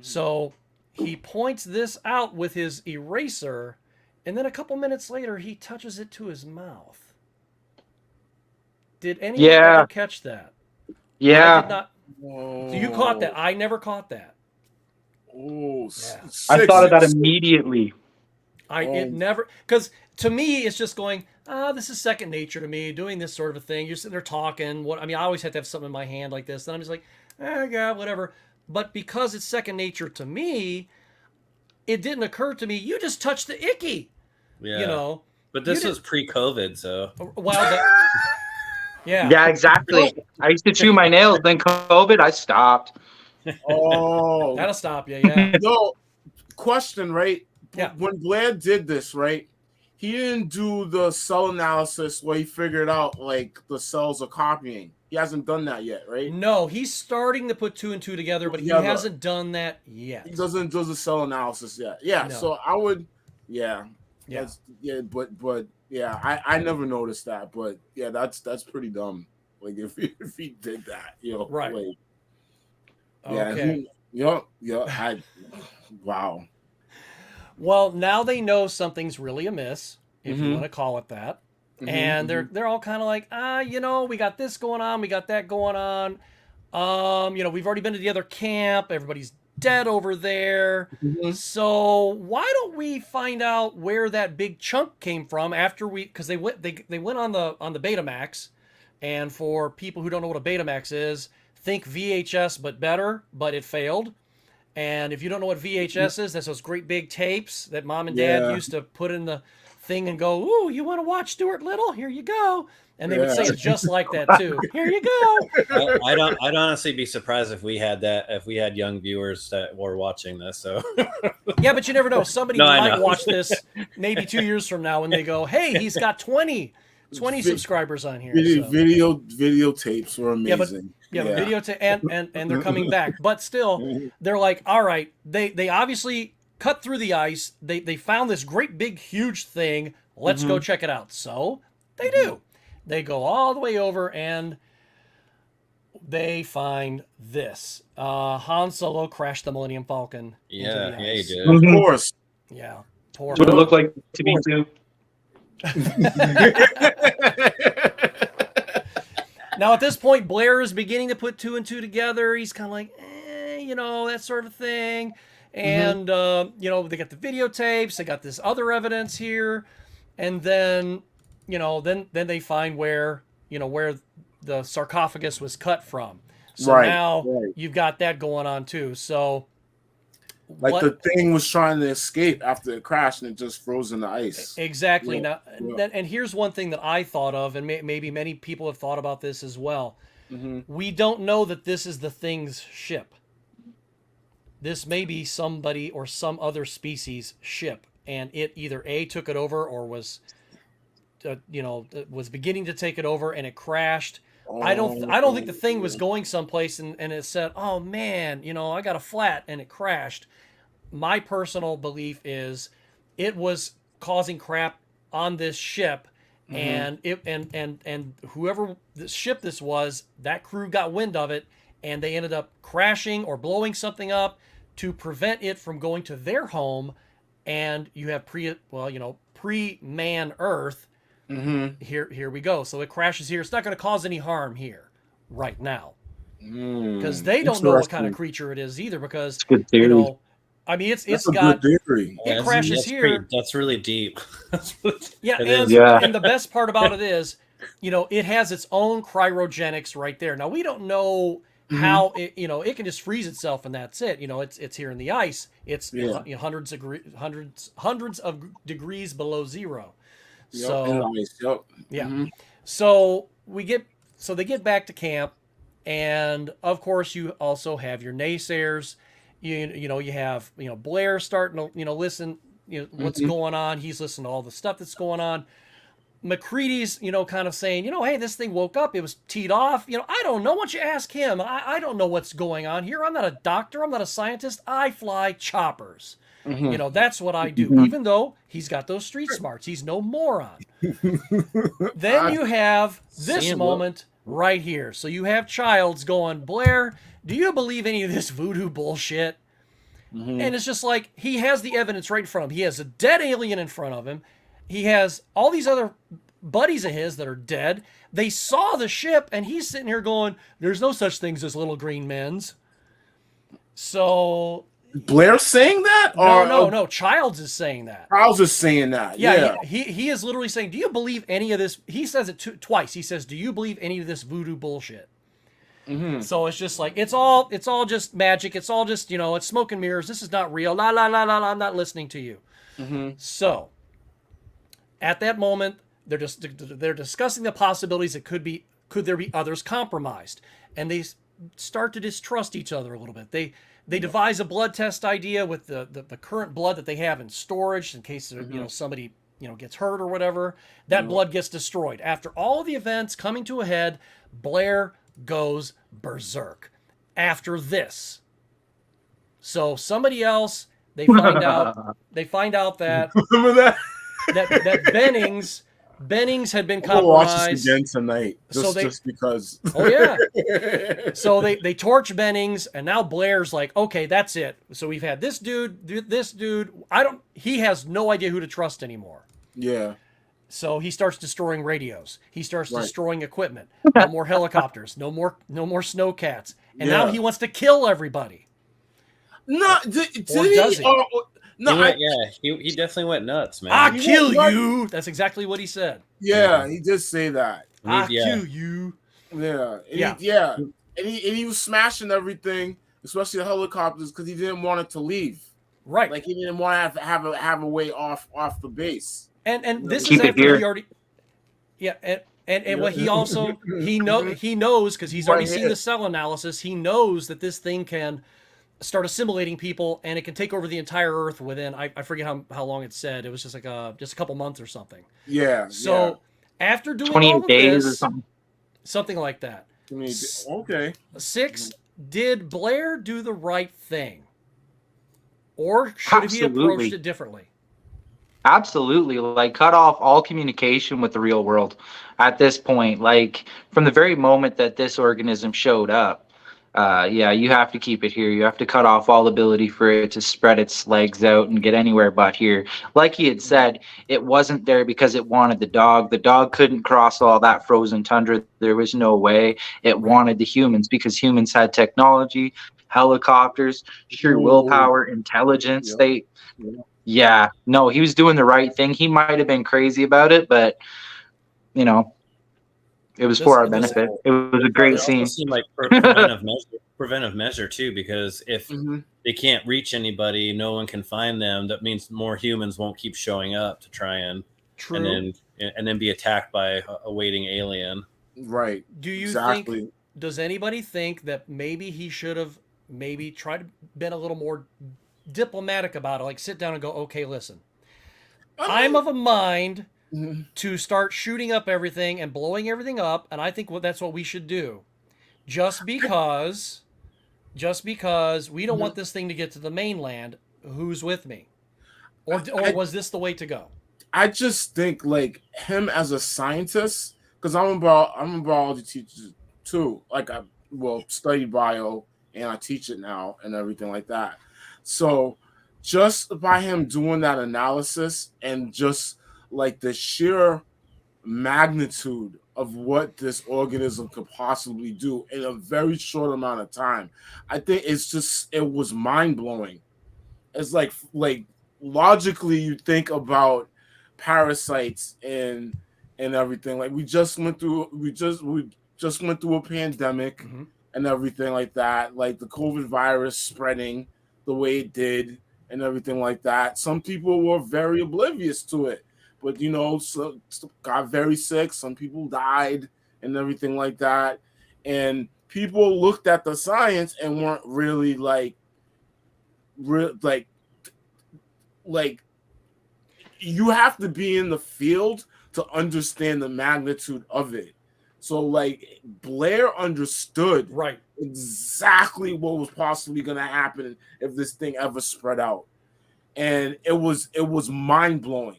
So he points this out with his eraser, and then a couple minutes later, he touches it to his mouth. Did anyone ever catch that? Yeah. I did not. So you caught that. I never caught that. Oh, Yeah. I thought of that immediately. It never, because to me, it's just going, this is second nature to me, doing this sort of a thing. You're sitting there talking. I always have to have something in my hand like this. And I'm just like, yeah, whatever. But because it's second nature to me, it didn't occur to me. You just touched the icky. Yeah. You know. But this was pre-COVID, so. Well, yeah. Yeah, exactly. I used to chew my nails. Then COVID, I stopped. Oh. That'll stop you, yeah. Yo, question, right? Yeah. When Blair did this, right? He didn't do the cell analysis where he figured out like the cells are copying. He hasn't done that yet, right? No, he's starting to put 2 and 2 together, but he hasn't done that yet. He doesn't do the cell analysis yet. Yeah, no. So I would, but I never noticed that, but yeah, that's pretty dumb. Like if he did that, right? Like, okay. Wow. Well, now they know something's really amiss, if you want to call it that. And they're all kind of like, we got this going on, we got that going on. We've already been to the other camp. Everybody's dead over there. So why don't we find out where that big chunk came from after because they went on the Betamax, and for people who don't know what a Betamax is, think VHS but better, but it failed. And if you don't know what VHS is, that's those great big tapes that mom and dad used to put in the thing and go, "Ooh, you want to watch Stuart Little? Here you go." And they would say it just like that too. Here you go. I'd honestly be surprised if we had young viewers that were watching this. So yeah, but you never know. Somebody might watch this maybe 2 years from now and they go, "Hey, he's got 20 subscribers on here." Video tapes were amazing. Yeah, but video and they're coming back. But still, they're like, all right, they obviously cut through the ice. They found this great big huge thing. Let's go check it out. So they do. They go all the way over and they find this. Han Solo crashed the Millennium Falcon. Yeah, he did. Of course. Yeah. Poor. What it looked like to me too. Now, at this point, Blair is beginning to put 2 and 2 together. He's kind of like, that sort of thing. And, they got the videotapes. They got this other evidence here. And then, then they find where the sarcophagus was cut from. So now you've got that going on, too. So the thing was trying to escape after it crashed and it just froze in the ice. Exactly. Now, and here's one thing that I thought of, and maybe many people have thought about this as well. We don't know that this is the thing's ship. This may be somebody or some other species ship, and it either A, took it over or was beginning to take it over and it crashed. I don't think the thing was going someplace and it said, "Oh man, I got a flat," and it crashed. My personal belief is it was causing crap on this ship, Mhm. and it and whoever the ship this was, that crew got wind of it, and they ended up crashing or blowing something up to prevent it from going to their home. And you have pre-man Earth. Mhm. Here we go. So it crashes here. It's not going to cause any harm here right now, because they don't know what kind of Interesting. creature it is either. Because It's a good theory. I mean, it's That's it's a good got theory. it crashes here. That's really deep. Yeah, It and is. Yeah. and the best part about it is, it has its own cryogenics right there. Now we don't know how it can just freeze itself and that's it. It's here in the ice. It's Yeah. hundreds of degrees below zero. Yep. So And ice. Yep. yeah. Mhm. So they get back to camp, and of course you also have your naysayers. You have Blair starting to listen, what's Mhm. going on. He's listening to all the stuff that's going on. McCready's kind of saying, hey, this thing woke up, it was teed off. I don't know. Why don't you ask him? I don't know what's going on here. I'm not a doctor. I'm not a scientist. I fly choppers. Mhm. That's what I do. Mhm. Even though he's got those street smarts, he's no moron. Then you have this Seeing moment right here. So you have Childs going, Blair, do you believe any of this voodoo bullshit? Mhm. And it's just like he has the evidence right in front of him. He has a dead alien in front of him. He has all these other buddies of his that are dead. They saw the ship, and he's sitting here going, there's no such things as little green men's. So Blair saying that, no. Childs is saying that. I was just saying that. Yeah, Yeah. he is literally saying, do you believe any of this? He says it twice. He says, do you believe any of this voodoo bullshit? Mhm. So it's just like it's all just magic. It's all just it's smoke and mirrors. This is not real. La la la la. La, I'm not listening to you. Mhm. So at that moment, they're discussing the possibilities. Could there be others compromised, and they start to distrust each other a little bit. They devise a blood test idea with the current blood that they have in storage in case somebody gets hurt or whatever. That blood gets destroyed. After all the events coming to a head, Blair goes berserk. After this, so somebody else they find out that Remember that? Bennings had been I'm gonna watch this compromised. again tonight, So just because. Oh yeah. So they torch Bennings, and now Blair's like, okay, that's it. So we've had this dude. He has no idea who to trust anymore. Yeah. So he starts destroying radios. He starts Right. destroying equipment. No more helicopters. No more snowcats. And now Yeah. he wants to kill everybody. No, did does he? he? No, he definitely went nuts, man. I He kill won't- you. That's exactly what he said. yeah, he did say that. I Yeah. kill you. Yeah, Yeah. and he was smashing everything, especially the helicopters, because he didn't want it to leave. Right. Like he didn't want to have a way off the base. And this Keep is it after here. he already. Yeah, and what he knows because he's already Right seen here. the cell analysis. He knows that this thing can start assimilating people, and it can take over the entire Earth within I forget how long it said. It was just like just a couple months or something. Yeah. So after doing 28 all of days or this, something. like that. Okay. 6, did Blair do the right thing, or should he have approached Absolutely. it differently? Absolutely. Like, cut off all communication with the real world at this point. Like, from the very moment that this organism showed up, you have to keep it here. You have to cut off all ability for it to spread its legs out and get anywhere but here. Like he had said, it wasn't there because it wanted the dog. The dog couldn't cross all that frozen tundra. There was no way. It wanted the humans because humans had technology, helicopters, sheer willpower, intelligence. Yeah. No, he was doing the right thing. He might have been crazy about it, but it was for our benefit. It was a It great also scene. seemed like preventive measure too, because if Mhm. they can't reach anybody, no one can find them. That means more humans won't keep showing up to try and then be attacked by a waiting alien. Right. Do you Exactly. think? Does anybody think that maybe he should have tried to been a little more diplomatic about it? Like sit down and go, okay, listen, I'm of a mind Mhm. to start shooting up everything and blowing everything up, and I think that's what we should do. Just because we don't want this thing to get to the mainland. Who's with me? or was this the way to go? I just think like him as a scientist, because I'm a biology teacher too. Like I study bio and I teach it now and everything like that. So just by him doing that analysis and just like the sheer magnitude of what this organism could possibly do in a very short amount of time, I think it was mind blowing. It's like logically you think about parasites and everything. Like we just went through a pandemic and everything like that. Like the COVID virus spreading the way it did and everything like that. Some people were very oblivious to it, but some got very sick. Some people died and everything like that. And people looked at the science and weren't really like you have to be in the field to understand the magnitude of it. So like Blair understood exactly what was possibly going to happen if this thing ever spread out. And it was mind blowing.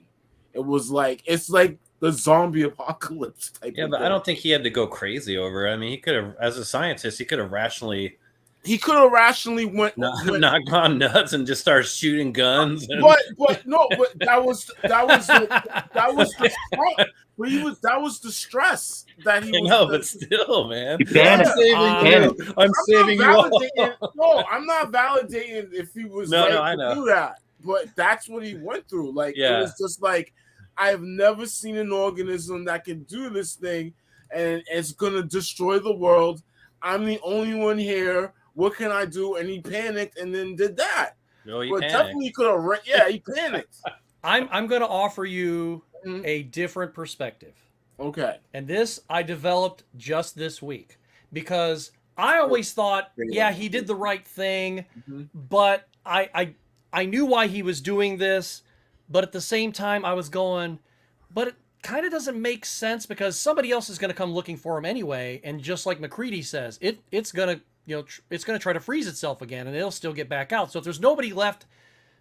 It's like the zombie apocalypse type. Yeah, but I don't think he had to go crazy over it. I mean, he could have, as a scientist, he could have rationally went not gone nuts and just started shooting guns. And... But that was the stress that he was. No, but still, man. I'm saving you all. No, I'm not validating if he was right to do that. But that's what he went through. Like it was just like I've never seen an organism that can do this thing and it's gonna destroy the world. I'm the only one here. What can I do? And he panicked and then did that. No, but definitely could have. Yeah, he panicked. I'm going to offer you a different perspective. Okay. And this I developed just this week because I always thought, yeah, he did the right thing, but I knew why he was doing this, but at the same time I was going, but it kind of doesn't make sense because somebody else is going to come looking for him anyway, and just like McCready says, it's going to it's going to try to freeze itself again and it'll still get back out. So if there's nobody left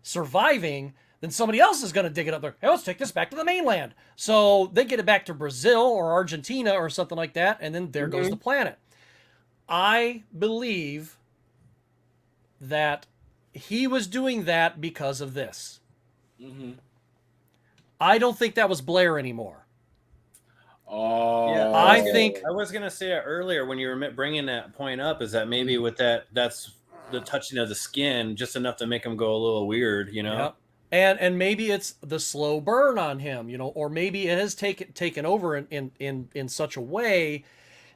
surviving, then somebody else is going to dig it up there. Hey, let's take this back to the mainland. So they get it back to Brazil or Argentina or something like that. And then there goes the planet. I believe that he was doing that because of this. I don't think that was Blair anymore. Oh, yeah, I think I was gonna say it earlier when you were bringing that point up. Is that maybe with that's the touching of the skin just enough to make him go a little weird, Yep. And maybe it's the slow burn on him, or maybe it has taken over in such a way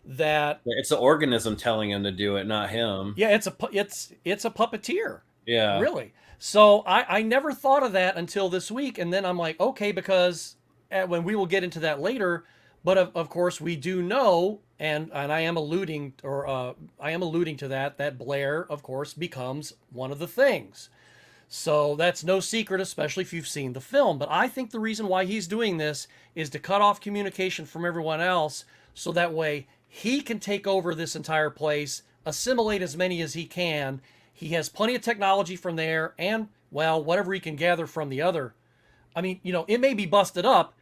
that it's the organism telling him to do it, not him. Yeah, it's a puppeteer. Yeah, really. So I never thought of that until this week, and then I'm like, okay, because when we will get into that later. But of course, we do know, and I am alluding to that Blair, of course, becomes one of the things. So that's no secret, especially if you've seen the film. But I think the reason why he's doing this is to cut off communication from everyone else, so that way he can take over this entire place, assimilate as many as he can. He has plenty of technology from there, and whatever he can gather from the other. I mean, it may be busted up.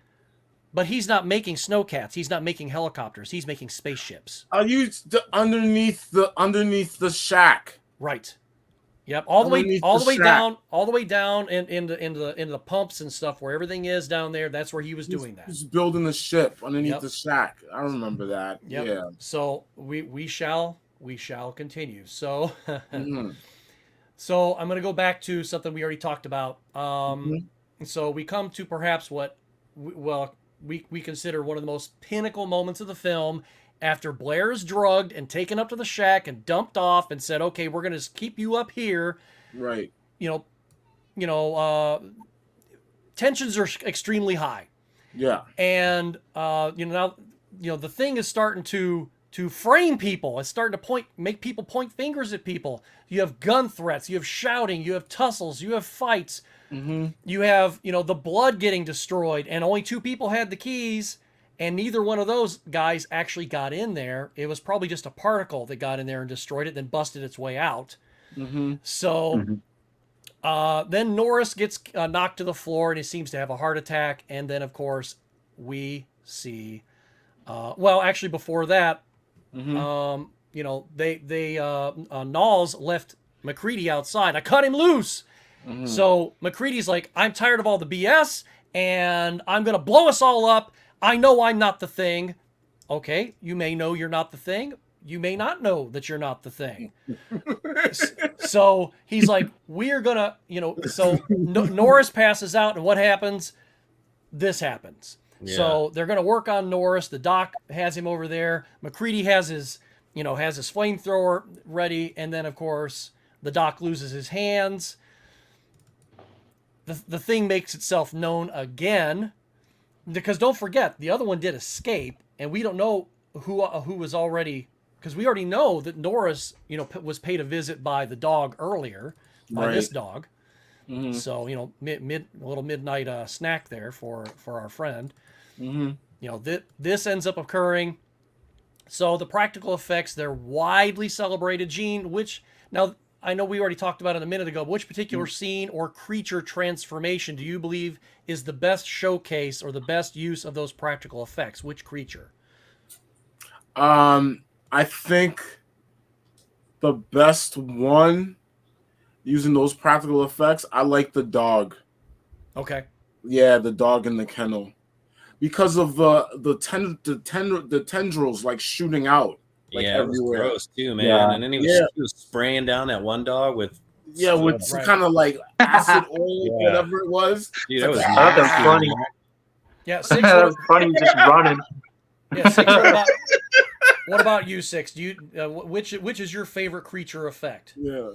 But he's not making snowcats. He's not making helicopters. He's making spaceships. Are you underneath the shack? Right. Yep. All the way down into the pumps and stuff where everything is down there. That's where he was doing that. He's building the ship underneath the shack. I remember that. Yep. Yeah. So we shall continue. So so I'm going to go back to something we already talked about. So we come to perhaps what we consider one of the most pinnacle moments of the film, after Blair is drugged and taken up to the shack and dumped off and said, okay, we're going to keep you up here. Right. Tensions are extremely high. Yeah. And, now, the thing is starting to frame people. It's starting to make people point fingers at people. You have gun threats, you have shouting, you have tussles, you have fights. You have, the blood getting destroyed, and only 2 people had the keys, and neither one of those guys actually got in there. It was probably just a particle that got in there and destroyed it, then busted its way out. So Then Norris gets knocked to the floor and he seems to have a heart attack. And then, of course, we see. Well, actually, before that, you know, Knowles left McCready outside. I cut him loose. So McCready's like, I'm tired of all the BS, and I'm gonna blow us all up. I know I'm not the Thing. Okay, you may know you're not the Thing. You may not know that you're not the Thing. So he's like, we're gonna, you know, so Norris passes out, and what happens? This happens. Yeah. So they're gonna work on Norris. The doc has him over there. McCready has his, you know, has his flamethrower ready, and then of course the doc loses his hands. The Thing makes itself known again, because don't forget the other one did escape, and we don't know who was already, because we already know that Norris, you know, was paid a visit by the dog earlier, by this dog. So you know, a little midnight snack there for our friend. You know, this ends up occurring. So the practical effects, they're widely celebrated. Gene, which now I know we already talked about it a minute ago, but which particular scene or creature transformation do you believe is the best showcase or the best use of those practical effects? Which creature? I think the best one using those practical effects, I like the dog. Okay. Yeah, the dog in the kennel. Because of the tendrils like shooting out. Like yeah, it was everywhere. gross too, man. Yeah. And then he Yeah. was spraying down that one dog with with some Right. kind of like acid oil, Yeah. whatever it was. Dude, that was It's like, I thought that was nasty, funny. man. Yeah, Six. That was funny, just running. Yeah, Six. What about you, Six? Do you which is your favorite creature effect? Yeah.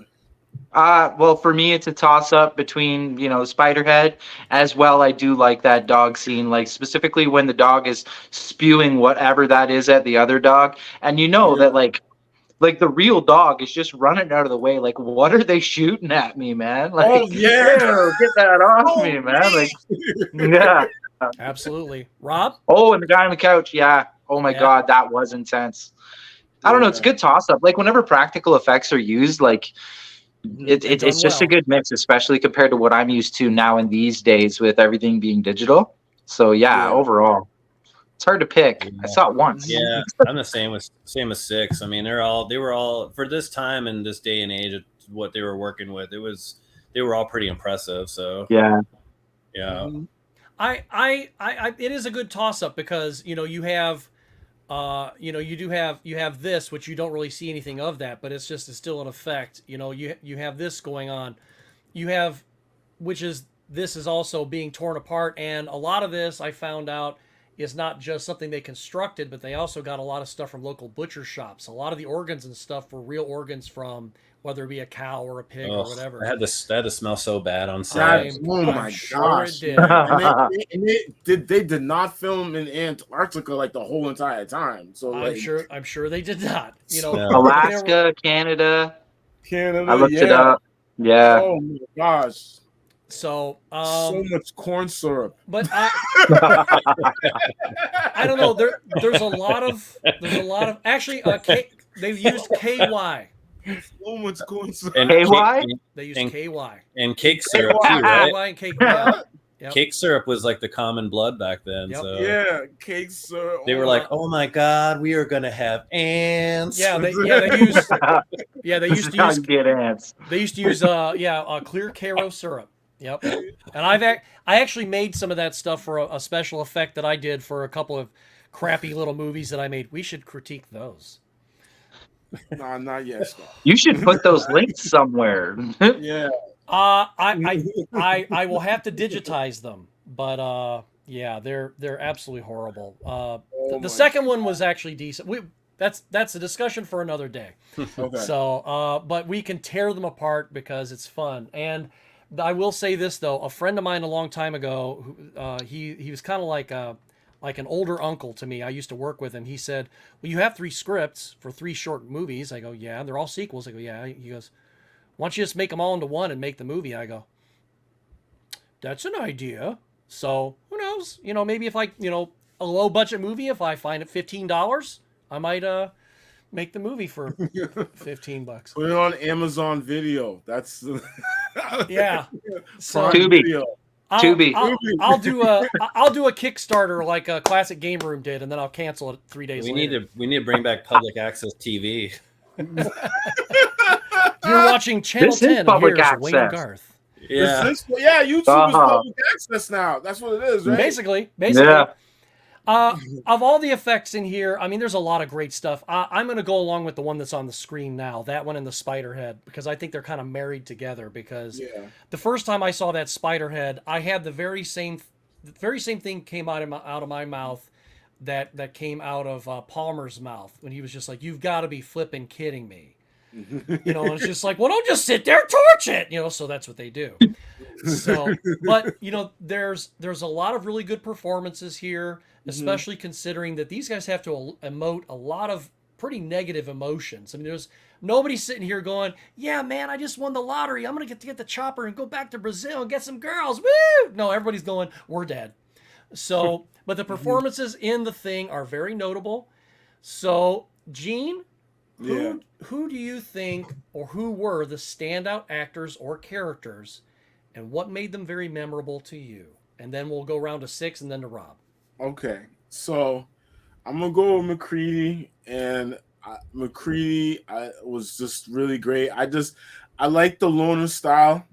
Well, for me, it's a toss up between, you know, Spiderhead as well. I do like that dog scene, like specifically when the dog is spewing whatever that is at the other dog, and you know that like the real dog is just running out of the way. Like, what are they shooting at me, man? Like, Oh, yeah. ew, get that off me, man. Like, yeah. Absolutely, Rob. Oh, and the guy on the couch, yeah. Oh my Yeah. God, that was intense. I don't know. It's a good toss up. Like whenever practical effects are used, like They're it's done just a well. good mix, especially compared to what I'm used to now in these days with everything being digital. So yeah, Yeah. overall, it's hard to pick. I Yeah. saw it once. Yeah, I'm the same as Six. I mean, they were all for this time and this day and age of what they were working with. They were all pretty impressive. So Yeah. yeah, I it is a good toss up because you know you have you know you have this, which you don't really see anything of that, but it's still an effect. You know, you have this going on. You have, which is, this is also being torn apart, and a lot of this I found out is not just something they constructed, but they also got a lot of stuff from local butcher shops. A lot of the organs and stuff were real organs from, whether it be a cow or a pig or whatever. I had to smell so bad on set. Oh I'm my sure gosh. it did. And they did not film in Antarctica like the whole entire time. So I'm sure they did not. You know, Yeah. Alaska, Canada. Canada, I looked it up. Yeah. Oh my gosh. So So much corn syrup. but I don't know. There's a lot of actually they've used KY. So much corn syrup. And KY? They used And- KY. and cake syrup too, right? KY and KY. Yep. Cake syrup was like the common blood back then. Yep. So Yeah, cake syrup. they were like, "Oh my God, we are gonna have ants." Yeah, they used they This used is to how use you get ants. they used to use clear Caro syrup. Yep. And I actually made some of that stuff for a special effect that I did for a couple of crappy little movies that I made. We should critique those. Nah, not yet, Scott. You should put those links somewhere. Yeah. I will have to digitize them, but yeah, they're absolutely horrible. The my second one was actually decent. That's a discussion for another day. Okay. So, but we can tear them apart because it's fun. And I will say this though, a friend of mine a long time ago, he was kind of like an older uncle to me. I used to work with him. He said, "Well, you have 3 scripts for 3 short movies." I go, "Yeah." They're all sequels. I go, "Yeah." He goes, "Why don't you just make them all into one and make the movie?" I go, "That's an idea." So who knows? You know, maybe if a low budget movie, if I find it $15, I might make the movie for $15. Put it on Amazon Video. That's Yeah. So To be. I'll, To be. I'll do a Kickstarter like a Classic Game Room did, and then I'll cancel it 3 days later. We need to bring back public access TV. You're watching Channel This is 10, and public here's Wayne and access. Garth. Yeah. YouTube is public access now. That's what it is, right? Basically. Yeah. Of all the effects in here, I mean, there's a lot of great stuff. I'm going to go along with the one that's on the screen now, that one and the spider head, because I think they're kind of married together. Because the first time I saw that spider head, I had the very same thing came out of my mouth that came out of Palmer's mouth when he was just like, "You've got to be flipping kidding me." You know, and it's just like, well, don't just sit there, torch it. You know, so that's what they do. So, but you know, there's a lot of really good performances here, especially considering that these guys have to emote a lot of pretty negative emotions. I mean, there's nobody sitting here going, "Yeah, man, I just won the lottery. I'm gonna get the chopper and go back to Brazil and get some girls." Woo! No, everybody's going, "We're dead." So, but the performances in the thing are very notable. So, Gene, who do you think, or who were the standout actors or characters, and what made them very memorable to you? And then we'll go around to 6 and then to Rob. Okay, so I'm gonna go with McCready, and McCready was just really great. I like the loner style,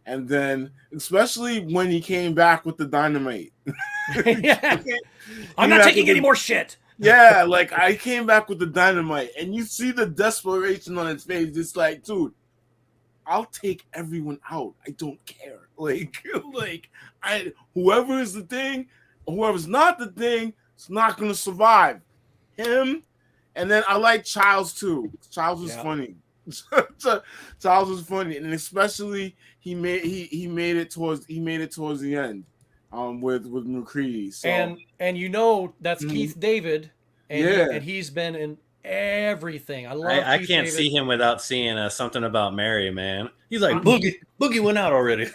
and then especially when he came back with the dynamite. Yeah. I'm not taking any more shit. Yeah, like I came back with the dynamite, and you see the desperation on his face. It's like, dude, I'll take everyone out. I don't care. Whoever is the thing, whoever's not the thing, it's not gonna survive. Him, and then I like Childs too. Childs was funny. Childs was funny, and especially he made it towards the end. With McCready. So. And you know that's Keith David, and he's been in everything. I can't see him without seeing something about Mary, man. He's like, Boogie went out already.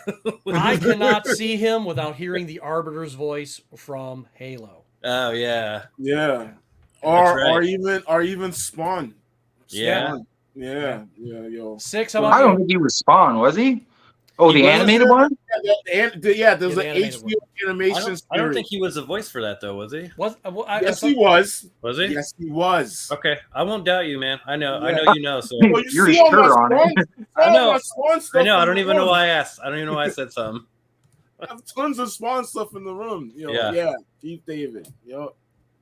I cannot see him without hearing the Arbiter's voice from Halo. Oh yeah, or even Spawn. Yeah. Yo. 6. I don't think he was Spawn, was he? Oh, the animated one? Yeah, there's an HBO animation. I don't think he was the voice for that though, was he? Yes, he was. Was he? Yes, he was. Okay, I won't doubt you, man. I know you know. So you're sure on it. I know. I don't even know why I asked. I don't even know why I said something. I have tons of Spawn stuff in the room. Yeah, Keith David.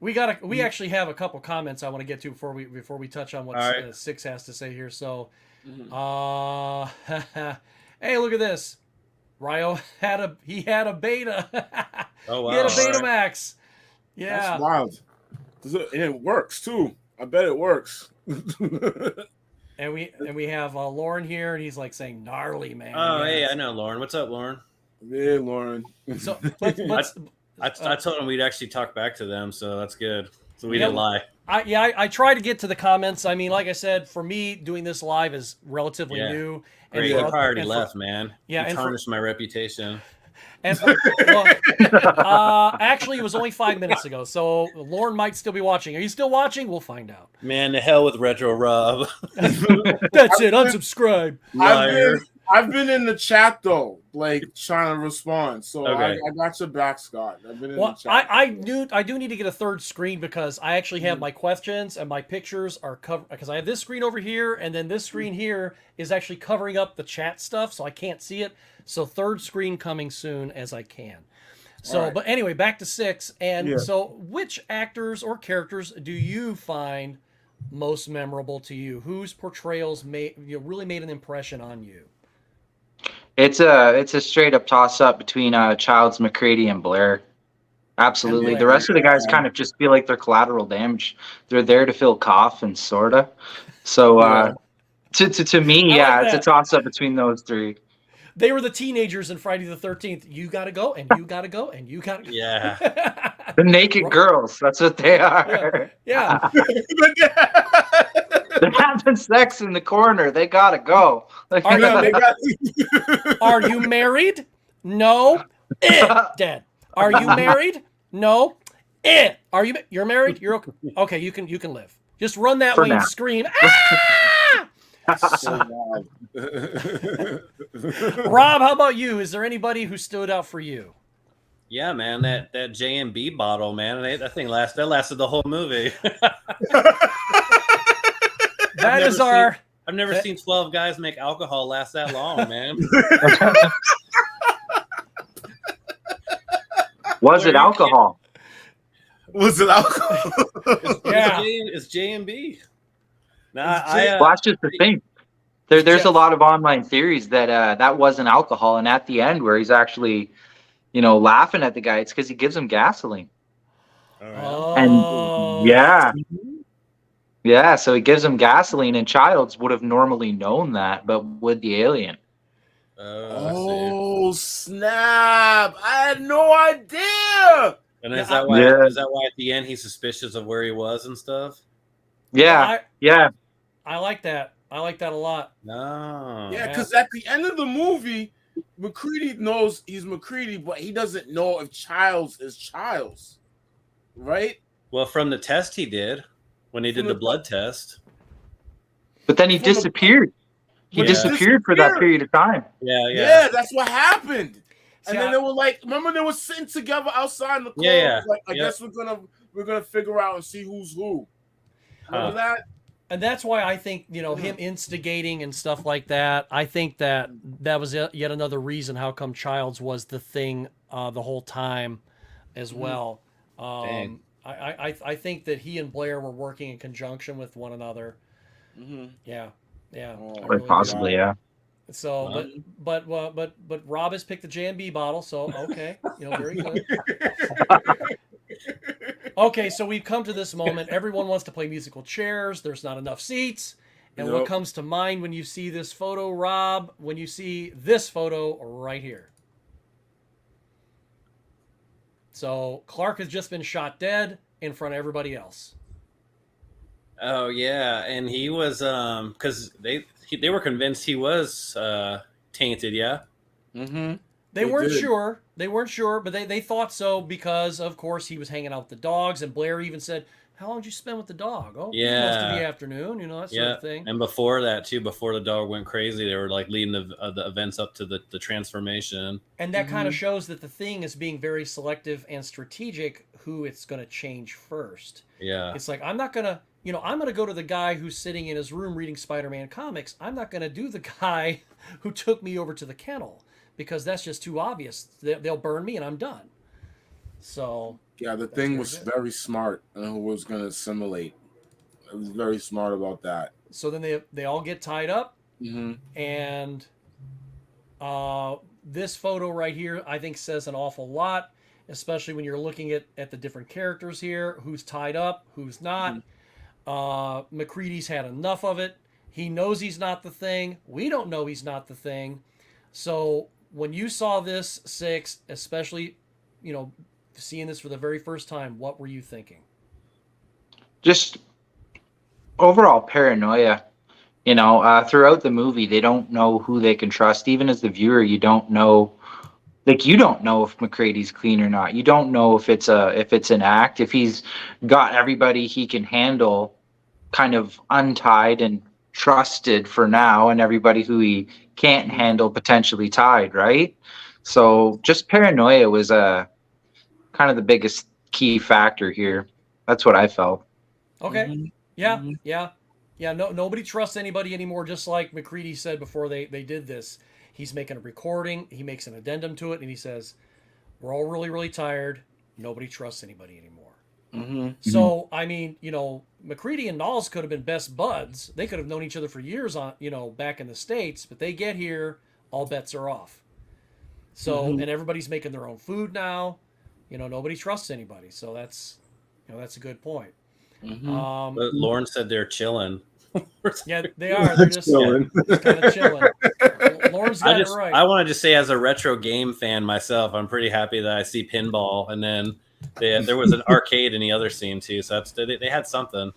We actually have a couple comments I want to get to before we touch on what 6 has to say here. So, hey, look at this. Ryo had a beta. Oh wow. He had a Betamax. Yeah. That's wild. And it works too. I bet it works. And we have Lauren here, and he's like saying gnarly, man. Oh, hey, I know Lauren. What's up, Lauren? Yeah, Lauren. So I told him we'd actually talk back to them, so that's good. So we didn't lie. I try to get to the comments. I mean, like I said, for me, doing this live is relatively new. And he already left, man. Yeah, and tarnished my reputation. And actually, it was only 5 minutes ago, so Lauren might still be watching. Are you still watching? We'll find out. Man, the hell with Retro Rob. That's it. Unsubscribe. I've been in the chat though, like trying to respond. So I got your back, Scott. I've been in the chat. I do need to get a third screen because I actually have my questions and my pictures are covered because I have this screen over here and then this screen here is actually covering up the chat stuff, so I can't see it. So third screen coming soon as I can. So, but anyway, back to 6. And so, which actors or characters do you find most memorable to you? Whose portrayals really made an impression on you? It's a straight up toss up between Childs, McCready, and Blair. Absolutely. The rest of the guys kind of just feel like they're collateral damage. They're there to fill coffins, sorta. So to me, it's a toss up between those 3. They were the teenagers in Friday the 13th. You gotta go, and you gotta go, and you gotta go. Yeah. The naked girls. That's what they are. Yeah. They're having sex in the corner. They gotta go. Are you married? No. Dead. Are you married? No. Are you? You're married? You're okay. Okay, you can live. Just run that way and scream. Ah! So wild. Rob, how about you? Is there anybody who stood out for you? Yeah, man, that J&B bottle, man, that thing lasted the whole movie. I've never seen 12 guys make alcohol last that long, man. Was it alcohol? Was it alcohol? It's J&B. Well, that's just the thing. There's a lot of online theories that that wasn't alcohol, and at the end where he's actually, laughing at the guy, it's because he gives him gasoline. Oh. And yeah, so he gives him gasoline, and Childs would have normally known that, but with the alien. Oh snap! I had no idea. And is that why at the end he's suspicious of where he was and stuff? Yeah, I like that. I like that a lot. No. Yeah, because at the end of the movie, McCready knows he's McCready, but he doesn't know if Childs is Childs, right? Well, from the test he did when he did the blood test. But then he disappeared. He disappeared for that period of time. Yeah, that's what happened. And then they were like, remember they were sitting together outside in the club. Yeah. Like, I guess we're gonna figure out and see who's who. Remember that? And that's why I think, him instigating and stuff like that, I think that was yet another reason how come Childs was the thing the whole time as well. I think that he and Blair were working in conjunction with one another. Mm-hmm. Yeah. Really possibly, yeah. So, but Rob has picked the J&B bottle, so okay, very good. Okay, so we've come to this moment. Everyone wants to play musical chairs. There's not enough seats. And what comes to mind when you see this photo, Rob? When you see this photo right here. So Clark has just been shot dead in front of everybody else. Oh yeah, and he was because they were convinced he was tainted. Yeah. Mm-hmm. They weren't sure. They weren't sure, but they thought so because, of course, he was hanging out with the dogs. And Blair even said, "How long did you spend with the dog?" Oh, most of the afternoon. That sort of thing. And before that too, before the dog went crazy, they were like leading the events up to the transformation. And that kind of shows that the thing is being very selective and strategic. Who it's going to change first. Yeah. It's like I'm not gonna. I'm going to go to the guy who's sitting in his room reading Spider-Man comics. I'm not going to do the guy who took me over to the kennel because that's just too obvious. They'll burn me and I'm done. So yeah, the thing was very smart and who was going to assimilate. It was very smart about that. So then they all get tied up, and this photo right here I think says an awful lot, especially when you're looking at the different characters here, who's tied up, who's not. McCready's had enough of it. He knows he's not the thing. We don't know he's not the thing. So when you saw this, Six, especially, seeing this for the very first time, what were you thinking? Just overall paranoia. Throughout the movie, they don't know who they can trust. Even as the viewer, you don't know. Like, you don't know if McCready's clean or not. You don't know if it's an act, if he's got everybody he can handle kind of untied and trusted for now, and everybody who he can't handle potentially tied, right? So just paranoia was kind of the biggest key factor here. That's what I felt. Okay. Yeah. Nobody trusts anybody anymore, just like McCready said before they did this. He's making a recording. He makes an addendum to it, and he says, "We're all really, really tired. Nobody trusts anybody anymore." So, I mean, McCready and Knowles could have been best buds. They could have known each other for years back in the States, but they get here, all bets are off. So, and everybody's making their own food now. Nobody trusts anybody. So that's a good point. But Lauren said they're chilling. Yeah, they are. They're just kind of chilling. Lauren's got it right. I want to just say, as a retro game fan myself, I'm pretty happy that I see pinball, and then there was an arcade in the other scene too. So they had something.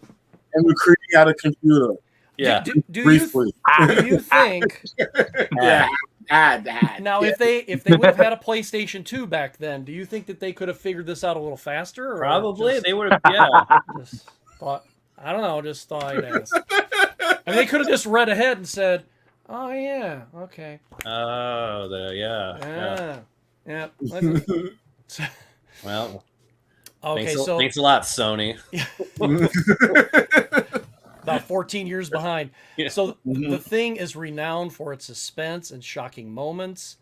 And McCready had a computer. Yeah. Do you think? Yeah. Now, if they would have had a PlayStation 2 back then, do you think that they could have figured this out a little faster? Or probably just, they would have. Yeah. Just thought. I don't know. Just thought I'd ask. I mean, they could have just read ahead and said, "Oh yeah, okay, Oh, yeah. yeah." Well, Okay, so thanks a lot, Sony. about 14 years behind. Yeah. So the thing is renowned for its suspense and shocking moments.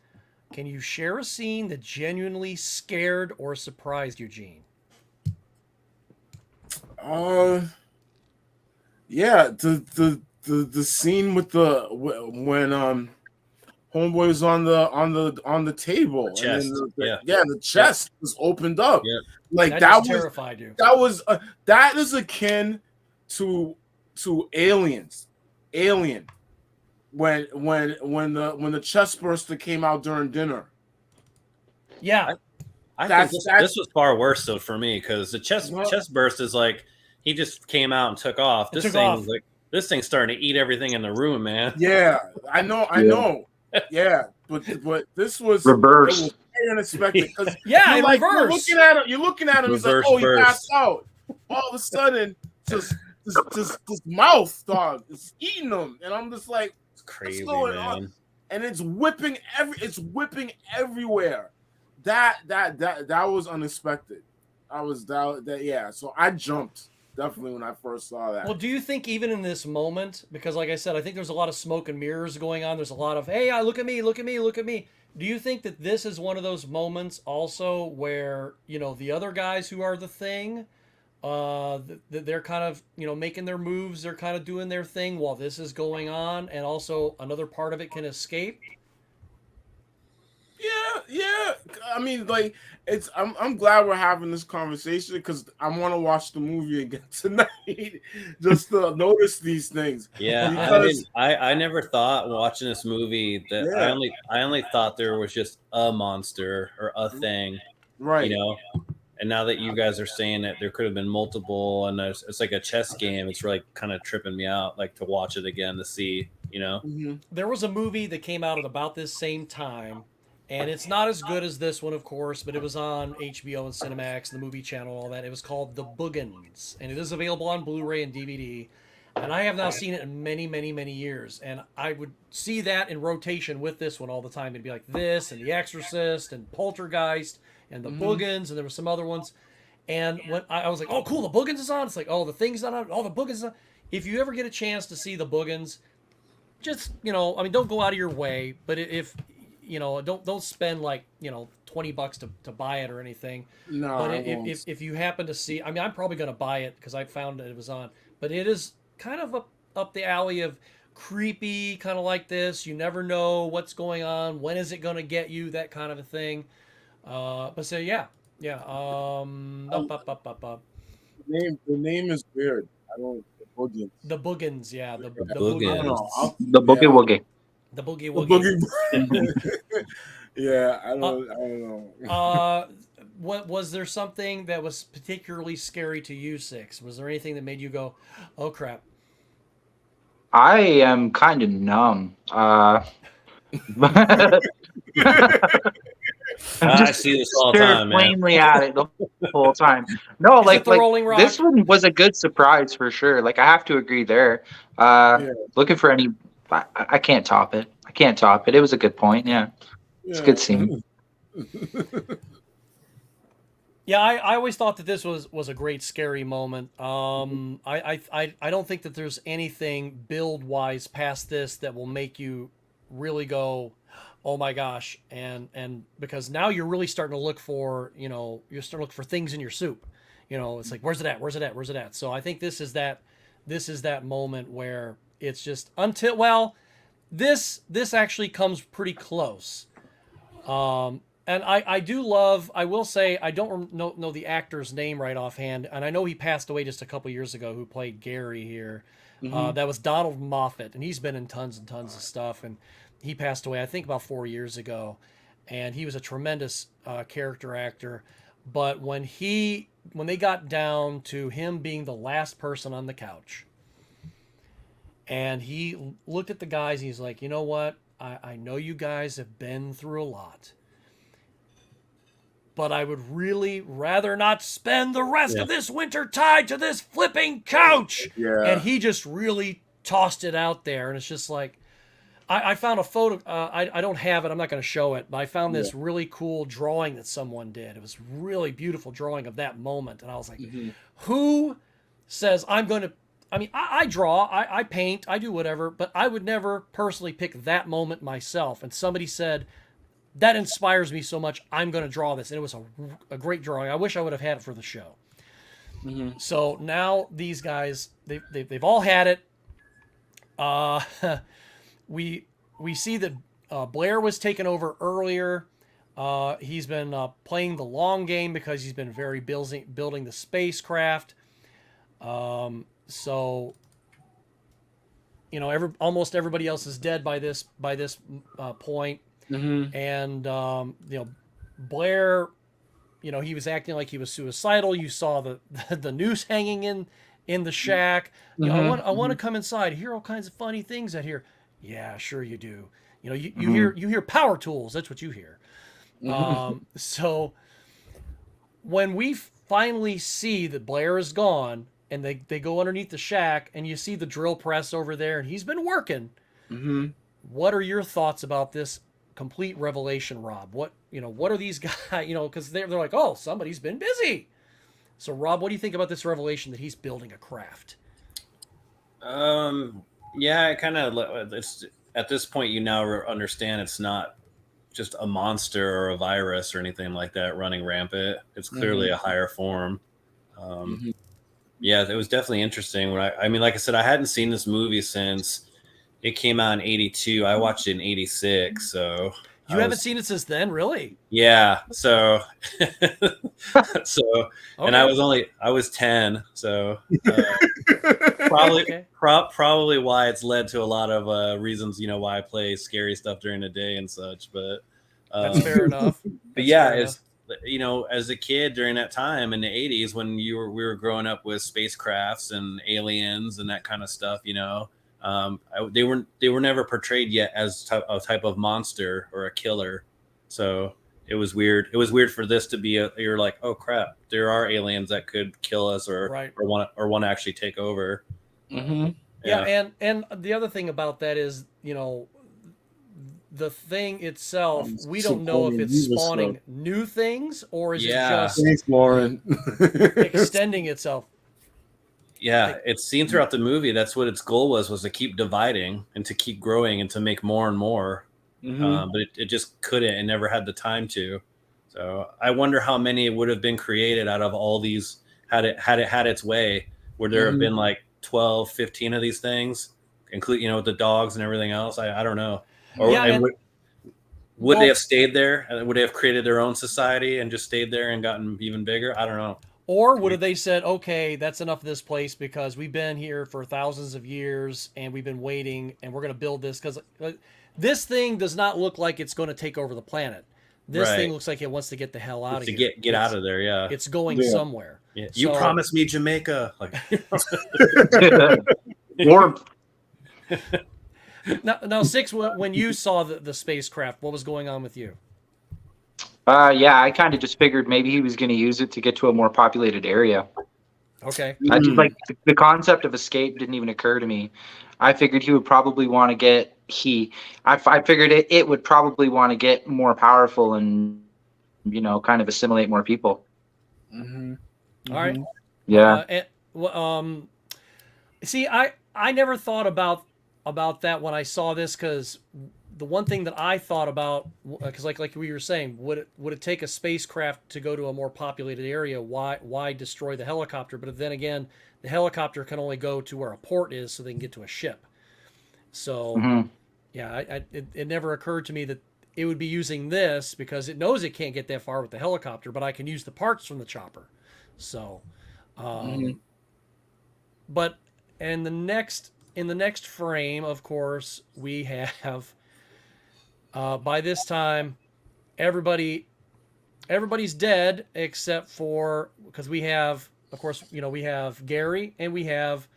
Can you share a scene that genuinely scared or surprised Eugene? Yeah, the scene with when homeboy was on the table, and then Chest. Yeah. the chest was opened up. Yeah. Like That just terrified you. That is akin to aliens. Alien. When the chest burster came out during dinner. Yeah. I think this was far worse though for me, because the chest burst is like he just came out and took off. This thing's starting to eat everything in the room, man. Yeah, I know. Yeah, but this was reverse. It was very unexpected, because reverse. you're looking at him. He's like, oh, he passed out. All of a sudden, just this mouth, dog, is eating him, and I'm just like, it's crazy, man. On? And it's whipping everywhere. That was unexpected. So I jumped definitely when I first saw that. Well, do you think even in this moment, because like I said, I think there's a lot of smoke and mirrors going on. There's a lot of, hey, look at me, look at me, look at me. Do you think that this is one of those moments also where, the other guys who are the thing, they're kind of, making their moves, they're kind of doing their thing while this is going on, and also another part of it can escape? Yeah. I mean, like, I'm glad we're having this conversation, because I want to watch the movie again tonight just to notice these things. Yeah, because I never thought watching this movie that I only thought there was just a monster or a thing, right? And now that you guys are saying that there could have been multiple, and it's like a chess game, it's really kind of tripping me out, like to watch it again to see, Mm-hmm. There was a movie that came out at about this same time. And it's not as good as this one, of course, but it was on HBO and Cinemax, the movie channel, all that. It was called The Boogans, and it is available on Blu-ray and DVD. And I have now seen it in many, many, many years. And I would see that in rotation with this one all the time. It'd be like this, and The Exorcist, and Poltergeist, and The Boogans, and there were some other ones. And when I was like, oh, cool, The Boogans is on. It's like, oh, The Thing's not on. Oh, The Boogans is on. If you ever get a chance to see The Boogans, just, don't go out of your way. But if don't spend like $20 to buy it or anything. No, but if you happen to see, I'm probably going to buy it because I found that it was on. But it is kind of up the alley of creepy, kind of like this. You never know what's going on. When is it going to get you? That kind of a thing. But so yeah. The name is weird. I don't. The Boogans, yeah. The Boogans. The Boogie Woogie. The Boogie Woogie. Yeah, I don't know. What was there something that was particularly scary to you, Six? Was there anything that made you go, "Oh crap"? I am kind of numb. I see this all the time, man. Plainly at it the whole time. No, like this one was a good surprise for sure. Like I have to agree there. Looking for any, I can't top it. It was a good point. Yeah, it's a good scene. Yeah, I always thought that this was a great scary moment. I don't think that there's anything build wise past this that will make you really go, oh my gosh, and because now you're really starting to look for things in your soup. It's like, where's it at? So I think this is that moment where it's just this actually comes pretty close. And I do love, I will say, I don't know the actor's name right offhand, and I know he passed away just a couple years ago, who played Gary here. That was Donald Moffat, and he's been in tons and tons of stuff, and he passed away, I think, about 4 years ago, and he was a tremendous character actor. But when they got down to him being the last person on the couch, and he looked at the guys, and he's like, you know what? I know you guys have been through a lot, but I would really rather not spend the rest of this winter tied to this flipping couch. Yeah. And he just really tossed it out there, and it's just like I found a photo. I don't have it. I'm not going to show it, but I found this really cool drawing that someone did. It was really beautiful drawing of that moment, and I was like, who says I'm going to? I mean, I draw, I paint, I do whatever, but I would never personally pick that moment myself. And somebody said, that inspires me so much, I'm going to draw this. And it was a great drawing. I wish I would have had it for the show. So now these guys, they've all had it. We see that Blair was taken over earlier. He's been playing the long game because he's been very building the spacecraft. So, you know, almost everybody else is dead by this point. And you know, Blair, you know, he was acting like he was suicidal. You saw the noose hanging in the shack. You know, I want to come inside. Hear all kinds of funny things out here. Yeah, sure you do. You know, you hear power tools. That's what you hear. So when we finally see that Blair is gone, and they go underneath the shack, and you see the drill press over there, and he's been working. What are your thoughts about this complete revelation, Rob? What are these guys? You know, because they're like, oh, somebody's been busy. So, Rob, what do you think about this revelation that he's building a craft? Yeah, I kind of. It's at this point you now understand it's not just a monster or a virus or anything like that running rampant. It's clearly a higher form. Yeah, it was definitely interesting. I mean, like I said, I hadn't seen this movie since it came out in '82. I watched it in '86, so you haven't seen it since then, really? Yeah. So, Okay. And I was 10, so probably why it's led to a lot of reasons, you know, why I play scary stuff during the day and such. But that's fair enough. But yeah, you know, as a kid during that time in the '80s when we were growing up with spacecrafts and aliens and that kind of stuff, you know, they were never portrayed yet as a type of monster or a killer. So it was weird. It was weird for this to be you're like, oh crap, there are aliens that could kill us or want to actually take over. Yeah, and the other thing about that is, you know, the thing itself, we don't know if it's spawning new things or is it just extending itself. Yeah, it's seen throughout the movie. That's what its goal was to keep dividing and to keep growing and to make more and more. But it just couldn't and never had the time to. So I wonder how many would have been created out of all these had it had its way. Would there have been like 12, 15 of these things, including, you know, the dogs and everything else? I don't know. Or would they have stayed there? Would they have created their own society and just stayed there and gotten even bigger? I don't know. Or would have they said, okay, that's enough of this place because we've been here for thousands of years and we've been waiting and we're going to build this because this thing does not look like it's going to take over the planet. This thing looks like it wants to get the hell out of here. Get out of there, yeah. It's going somewhere. Yeah. You promised me Jamaica. Like warmth. Now, Six, when you saw the spacecraft, what was going on with you? Yeah, I kind of just figured maybe he was going to use it to get to a more populated area. Okay. I just like the concept of escape didn't even occur to me. I figured he would probably want to get I figured it would probably want to get more powerful and, you know, kind of assimilate more people. All right. Yeah. See, I never thought about that when I saw this, because the one thing that I thought about, because like we were saying, would it take a spacecraft to go to a more populated area? Why destroy the helicopter? But then again, the helicopter can only go to where a port is, so they can get to a ship. So, yeah, it never occurred to me that it would be using this because it knows it can't get that far with the helicopter, but I can use the parts from the chopper. So, but in the next frame, of course, we have. By this time, everybody's dead except for, because we have, of course, you know, we have Gary and we have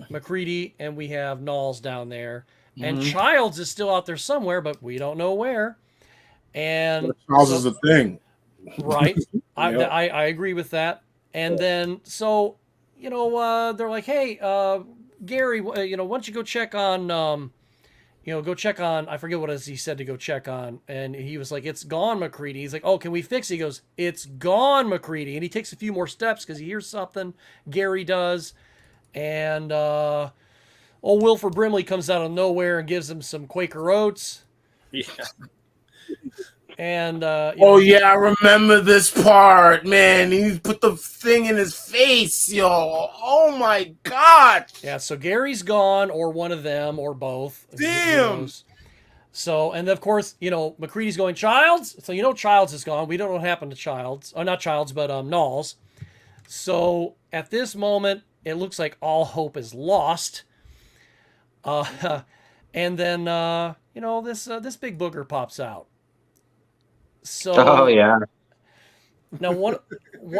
McCready and we have Knowles down there, and Childs is still out there somewhere, but we don't know where. And Childs is a thing, right? I agree with that. And then so, you know, they're like, hey, Gary, why don't you go check on, go check on, I forget what he said to go check on. And he was like, it's gone, McCready. He's like, oh, can we fix it? He goes, it's gone, McCready. And he takes a few more steps because he hears something. Gary does. And old Wilford Brimley comes out of nowhere and gives him some Quaker Oats. Yeah. And I remember this part, man. He put the thing in his face, yo. Oh my god. Yeah, so Gary's gone, or one of them, or both. Damn. So, and of course, McCready's going, Childs? So, Childs is gone. We don't know what happened to Childs. Oh, not Childs, but Knowles. So, at this moment, it looks like all hope is lost. And then, this big booger pops out. So, Oh yeah. Now, one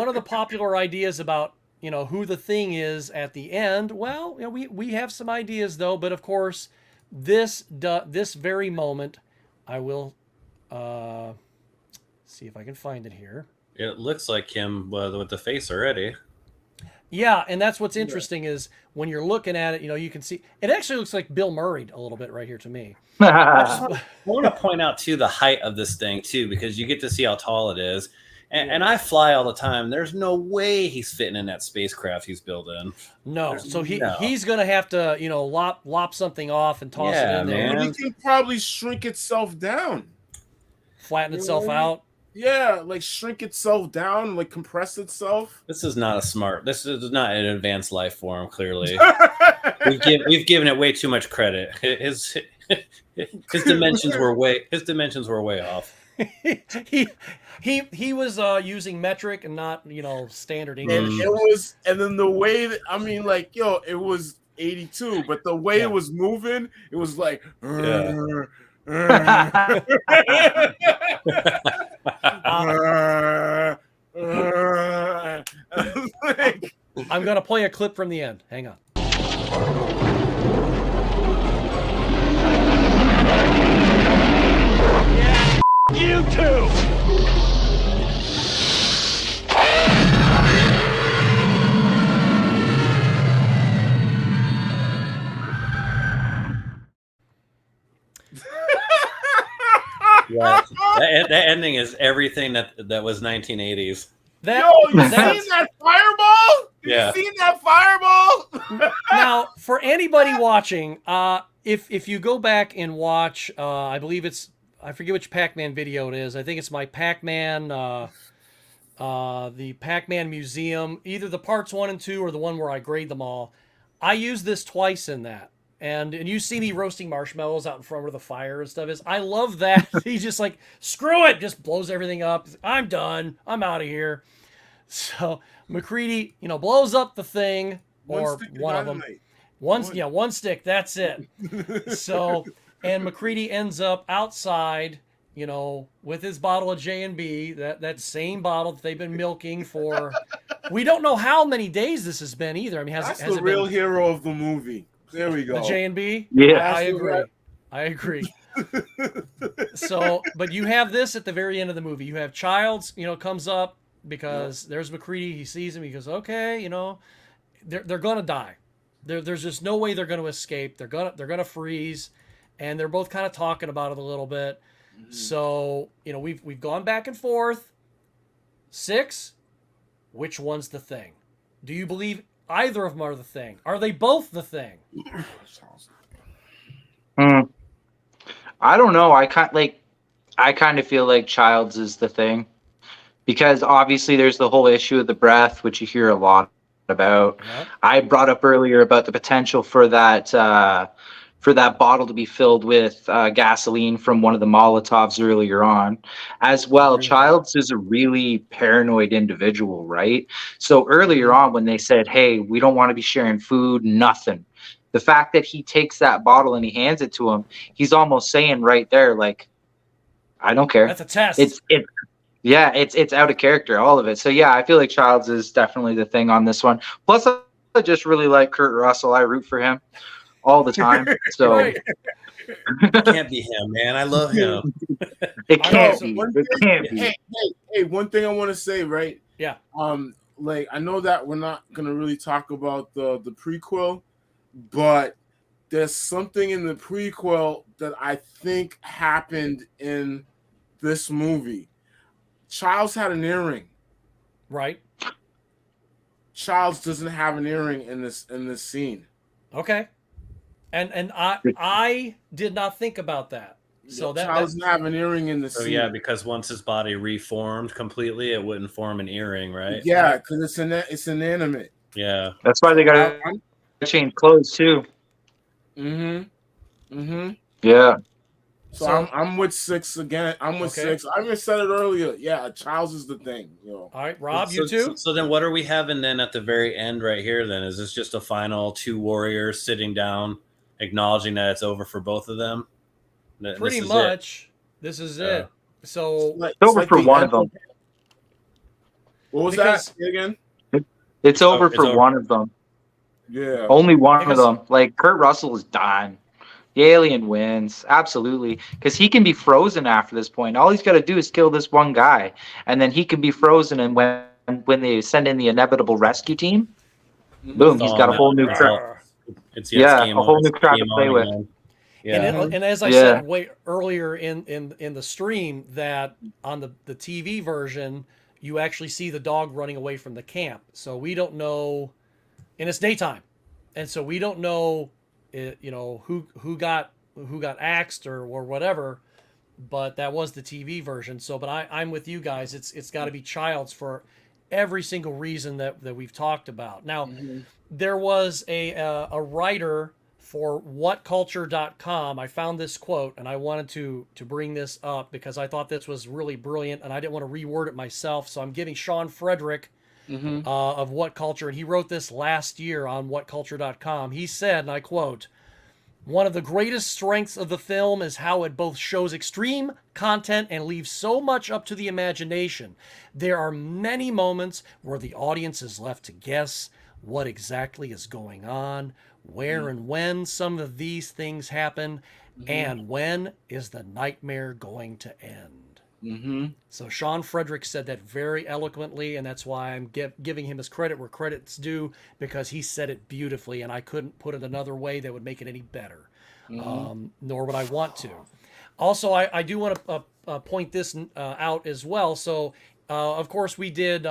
of the popular ideas about who the thing is at the end. Well, we have some ideas though, but of course, this very moment, I will see if I can find it here. It looks like him with the face already. Yeah, and that's what's interesting is when you're looking at it, you can see it actually looks like Bill Murray a little bit right here to me. I want to point out too the height of this thing too, because you get to see how tall it is. And I fly all the time. There's no way he's fitting in that spacecraft he's building. No, so he's gonna have to lop something off and toss it in there. But it can probably shrink itself down, flatten itself out. Yeah, like shrink itself down, like compress itself. This is not an advanced life form. Clearly, we've given it way too much credit. His dimensions were way off. He was using metric and not standard English. And then the way that it was 82, but the way it was moving, it was like. I'm gonna play a clip from the end. Hang on. Yeah, you too. Yeah, that ending is everything that was 1980s. You seen that fireball? Yeah. You seen that fireball? Now, for anybody watching, if you go back and watch, I forget which Pac-Man video it is. I think it's my Pac-Man, the Pac-Man Museum, either the parts 1 and 2 or the one where I grade them all. I use this twice in that. And you see me roasting marshmallows out in front of the fire and stuff. I love that. He's just like, screw it, just blows everything up. I'm done. I'm out of here. So McCready, blows up the thing, or one of them. One stick. That's it. So, and McCready ends up outside, with his bottle of J&B, that same bottle that they've been milking for. We don't know how many days this has been either. I mean, has the real hero of the movie. There we go. The J&B? Yeah. I agree. So, but you have this at the very end of the movie. You have Childs, comes up because there's McCready. He sees him. He goes, okay, they're going to die. There's just no way they're going to escape. They're going to freeze. And they're both kind of talking about it a little bit. Mm-hmm. So, we've gone back and forth. 6, which one's the thing? Do you believe either of them are the thing? Are they both the thing? I don't know. I kind of feel like Childs is the thing, because obviously there's the whole issue of the breath, which you hear a lot about. Yep. I brought up earlier about the potential for that bottle to be filled with gasoline from one of the Molotovs earlier on. As well, Childs is a really paranoid individual, right? So earlier on when they said, hey, we don't want to be sharing food, nothing. The fact that he takes that bottle and he hands it to him, he's almost saying right there, like, I don't care. That's a test. It's out of character, all of it. So yeah, I feel like Childs is definitely the thing on this one. Plus, I just really like Kurt Russell. I root for him all the time. So Right. It can't be him, man. I love him. It can't be. Hey, one thing I want to say, right? Yeah. I know that we're not gonna really talk about the prequel, but there's something in the prequel that I think happened in this movie. Childs had an earring. Right. Childs doesn't have an earring in this scene. Okay. And I did not think about that. So that Childs doesn't have an earring in the So scene. yeah, because once his body reformed completely, it wouldn't form an earring, right? Yeah, because it's inanimate. Yeah. That's why they got to change clothes too. Yeah. So I'm with 6 again. I'm with 6. I even said it earlier. Yeah, Childs is the thing. All right, Rob, you too? So then what are we having then at the very end right here then? Is this just a final 2 warriors sitting down, acknowledging that it's over for both of them? Pretty much. This is it. So it's over for one of them. What was that again? It's over for one of them. Yeah. Only one of them. Like, Kurt Russell is done. The alien wins. Absolutely. Because he can be frozen after this point. All he's got to do is kill this one guy. And then he can be frozen. And when they send in the inevitable rescue team, boom, he's got a whole new crowd. A whole new crowd to play with. Yeah. And as I said way earlier in the stream, that on the TV version, you actually see the dog running away from the camp. So we don't know, and it's daytime, and so we don't know, who got axed or whatever. But that was the TV version. So, but I'm with you guys. It's got to be Childs for every single reason that we've talked about. Now, there was a writer for whatculture.com. I found this quote, and I wanted to bring this up because I thought this was really brilliant, and I didn't want to reword it myself. So I'm giving Sean Frederick of What Culture, and he wrote this last year on whatculture.com. He said, and I quote, "One of the greatest strengths of the film is how it both shows extreme content and leaves so much up to the imagination. There are many moments where the audience is left to guess what exactly is going on, where and when some of these things happen, and when is the nightmare going to end." So Sean Frederick said that very eloquently, and that's why I'm giving him his credit where credit's due, because he said it beautifully, and I couldn't put it another way that would make it any better, nor would I want to. Also, I do want to point this out as well. So, of course, we did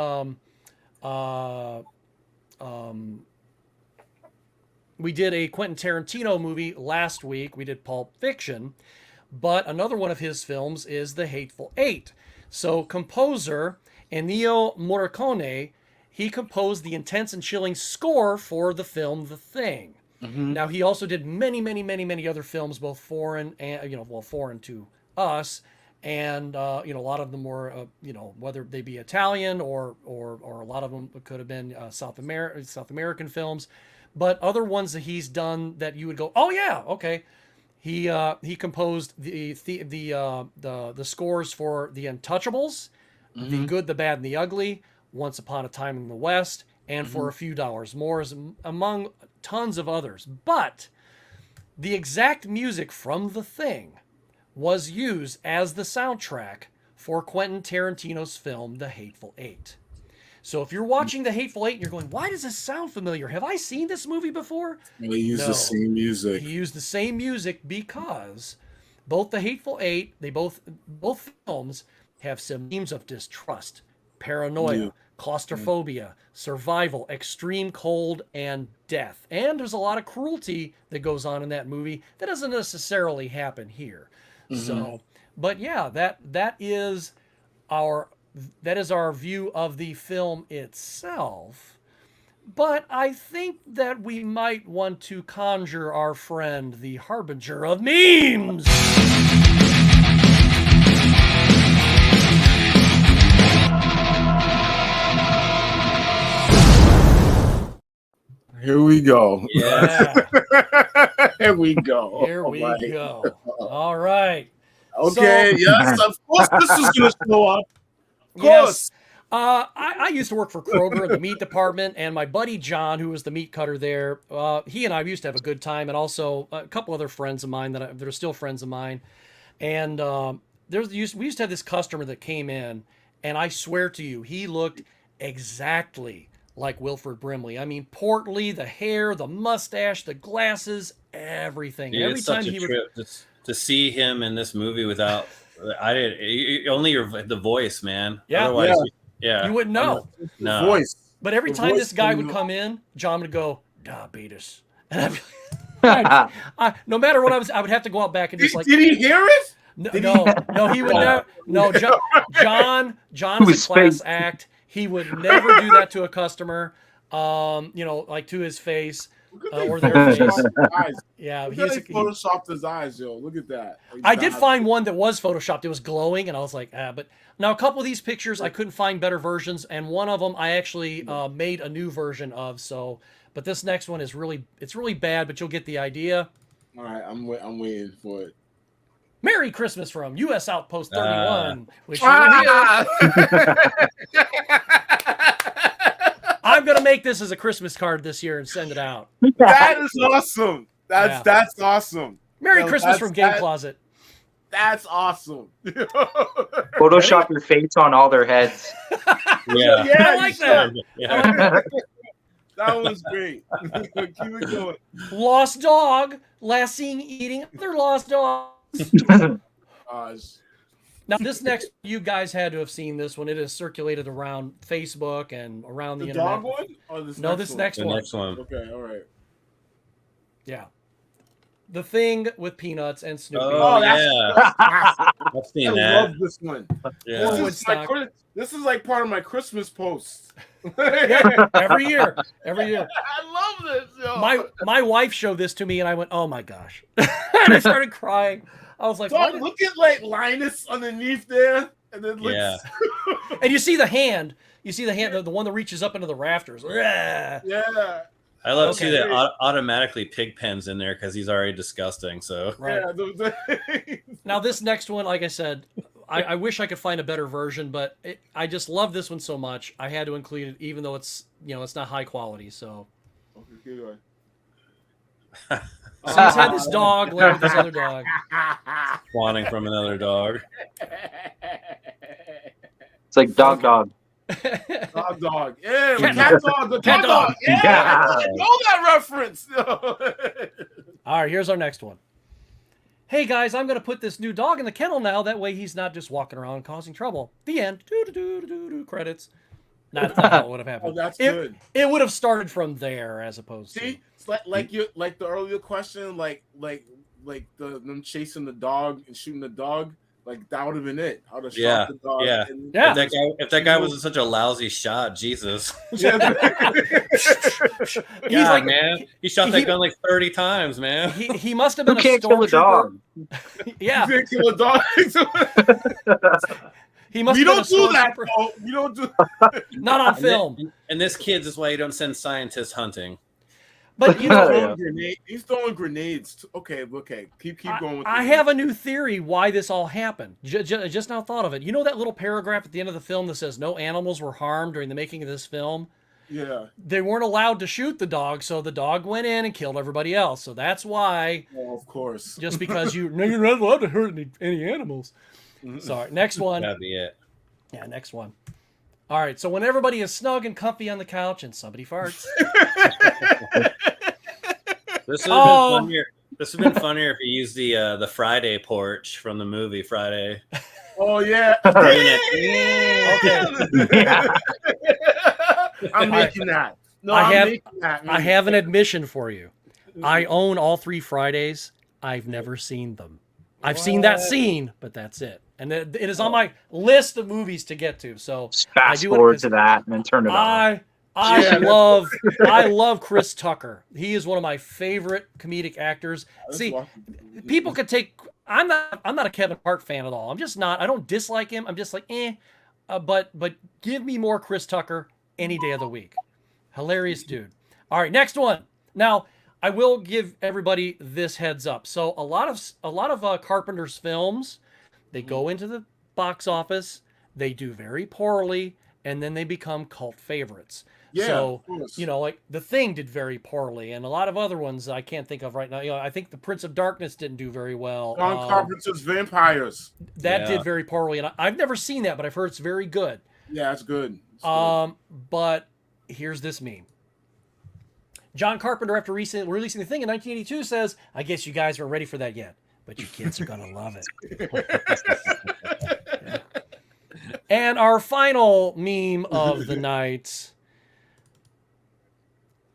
we did a Quentin Tarantino movie last week. We did Pulp Fiction. But another one of his films is The Hateful Eight. So composer Ennio Morricone, he composed the intense and chilling score for the film The Thing. Now, he also did many, many, many, many other films, both foreign and, foreign to us. And, a lot of them were, whether they be Italian or a lot of them could have been South American films. But other ones that he's done that you would go, oh, yeah, okay. He composed the scores for The Untouchables, The Good, the Bad, and the Ugly, Once Upon a Time in the West, and For a Few Dollars More, among tons of others. But the exact music from The Thing was used as the soundtrack for Quentin Tarantino's film The Hateful Eight. So if you're watching The Hateful Eight and you're going, why does this sound familiar? Have I seen this movie before? They use the same music. He used the same music because both The Hateful Eight, both films have some themes of distrust, paranoia, claustrophobia, survival, extreme cold, and death. And there's a lot of cruelty that goes on in that movie that doesn't necessarily happen here. So, but yeah, that is our view of the film itself. But I think that we might want to conjure our friend, the harbinger of memes. Here we go. Yeah. Here we go. Here we go. All right. Okay. Yes, of course this is going to show up. Of course. Yes. I used to work for Kroger in the meat department, and my buddy John, who was the meat cutter there, he and I used to have a good time, and also a couple other friends of mine that are still friends of mine. And we used to have this customer that came in, and I swear to you, he looked exactly like Wilford Brimley. I mean, portly, the hair, the mustache, the glasses, everything. Dude, Every it's time such a he would, trip to see him in this movie without. I did only the voice, man. Yeah. Otherwise, you yeah. wouldn't know. The No. voice. But every The time voice this guy would coming come in, John would go, diabetes. And I'd be no matter what I would have to go out back and just like, Did he hear it? no, he would never. No, John is a Who's class face? act. He would never do that to a customer. Like to his face or their face. Yeah, Look at he photoshopped his eyes, yo. Look at that. Like, I did find one that was photoshopped. It was glowing, and I was like, but now a couple of these pictures I couldn't find better versions, and one of them I actually made a new version of. So, but this next one is really bad, but you'll get the idea. All right, I'm waiting for it. Merry Christmas from U.S. Outpost 31. I'm gonna make this as a Christmas card this year and send it out. That is awesome. That's awesome. Merry Christmas from Game Closet. That's awesome. Photoshop your face on all their heads. Yeah, I like that. Yeah. That was great. Keep it going. Lost dog, last seen eating other lost dogs. Now, this next, you guys had to have seen this one. It is circulated around Facebook and around the internet. Dog one? Or this next one. Next one. Okay, all right. Yeah. The Thing with Peanuts and Snoopy. Oh, yeah. I've seen that. I love this one. Yeah. This is like part of my Christmas post. Yeah, every year. I love this. Yo. My wife showed this to me, and I went, "Oh my gosh!" And I started crying. I was like, Dog, look at like Linus underneath there, and then Yeah. And you see the hand. You see the hand, the one that reaches up into the rafters. Yeah. I love to see that automatically Pigpen's in there because he's already disgusting. So Right. Now this next one, like I said, I wish I could find a better version, but I just love this one so much. I had to include it, even though it's it's not high quality. So. So he's had this dog live with this other dog. spawning from another dog. It's like dog. Dog. Yeah, cat dog. The cat dog. Yeah. I know that reference. All right, here's our next one. Hey guys, I'm going to put this new dog in the kennel now. That way he's not just walking around causing trouble. The end. Credits. That's not how it would have happened. Oh, that's good. It would have started from there as opposed to. See, it's like the earlier question, like them chasing the dog and shooting the dog. Like that would have been it. I would have shot the dog. Yeah. If that guy was such a lousy shot, Jesus. Yeah. He's like, man, he shot that gun like 30 times, man. He must have been Who can't kill a dog? Yeah. You can't kill a dog. He must We have been don't do that, though. We don't do. Not on film. And this kid's is why you don't send scientists hunting. But He's throwing grenades. Okay. Keep going with I have a new theory why this all happened. Just now thought of it. You know that little paragraph at the end of the film that says no animals were harmed during the making of this film? Yeah. They weren't allowed to shoot the dog, so the dog went in and killed everybody else. So that's why. Oh, of course. Just because you're not allowed to hurt any animals. Sorry. Next one. That'd be it. Yeah, next one. All right. So when everybody is snug and comfy on the couch and somebody farts. This would have been funnier. This would have been funnier if you used the Friday porch from the movie Friday. Oh yeah. Okay. I'm making that. No, I I have an admission for you. I own all 3 Fridays. I've never seen them. I've seen that scene, but that's it. And it is on my list of movies to get to. So just fast forward to that and then turn it on. I love Chris Tucker. He is one of my favorite comedic actors. See, people could take. I'm not a Kevin Hart fan at all. I'm just not. I don't dislike him. I'm just like but give me more Chris Tucker any day of the week. Hilarious dude. All right, next one. Now I will give everybody this heads up. So a lot of Carpenter's films, they go into the box office, they do very poorly, and then they become cult favorites. Yeah, so, like The Thing did very poorly, and a lot of other ones I can't think of right now. I think The Prince of Darkness didn't do very well. John Carpenter's Vampires. That did very poorly, and I've never seen that, but I've heard it's very good. Yeah, it's good. But here's this meme. John Carpenter, after releasing the thing in 1982, says, "I guess you guys aren't ready for that yet, but your kids are gonna love it." Yeah. And our final meme of the night.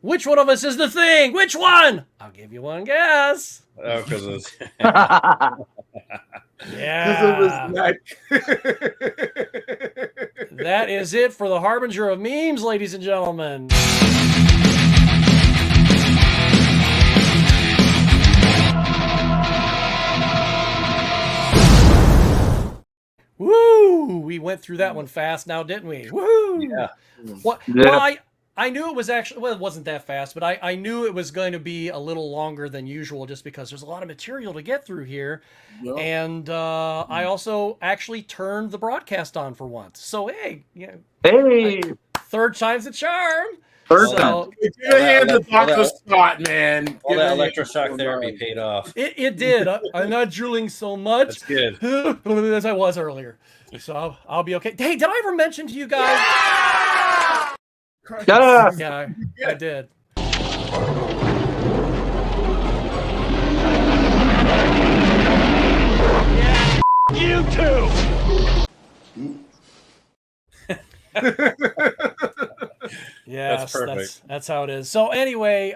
Which one of us is the thing? Which one? I'll give you one guess. Oh, because it's Yeah. neck. That is it for the Harbinger of Memes, ladies and gentlemen. Woo! We went through that one fast now, didn't we? Woo! Yeah. What? Yeah. Well, I knew it was actually, well, it wasn't that fast, but I knew it was going to be a little longer than usual just because there's a lot of material to get through here. Yep. And I also actually turned the broadcast on for once. So, hey, yeah, Hey, third time's the charm. third So- time. Give a hand to all Dr. that- Scott, man. all Give that a hand electroshock to therapy him. paid off. It did. I'm not drooling so much That's good. as I was earlier. So I'll be okay. Hey, did I ever mention to you guys? Yes. Yeah, I did. You too. Yes, perfect. that's how it is. So anyway,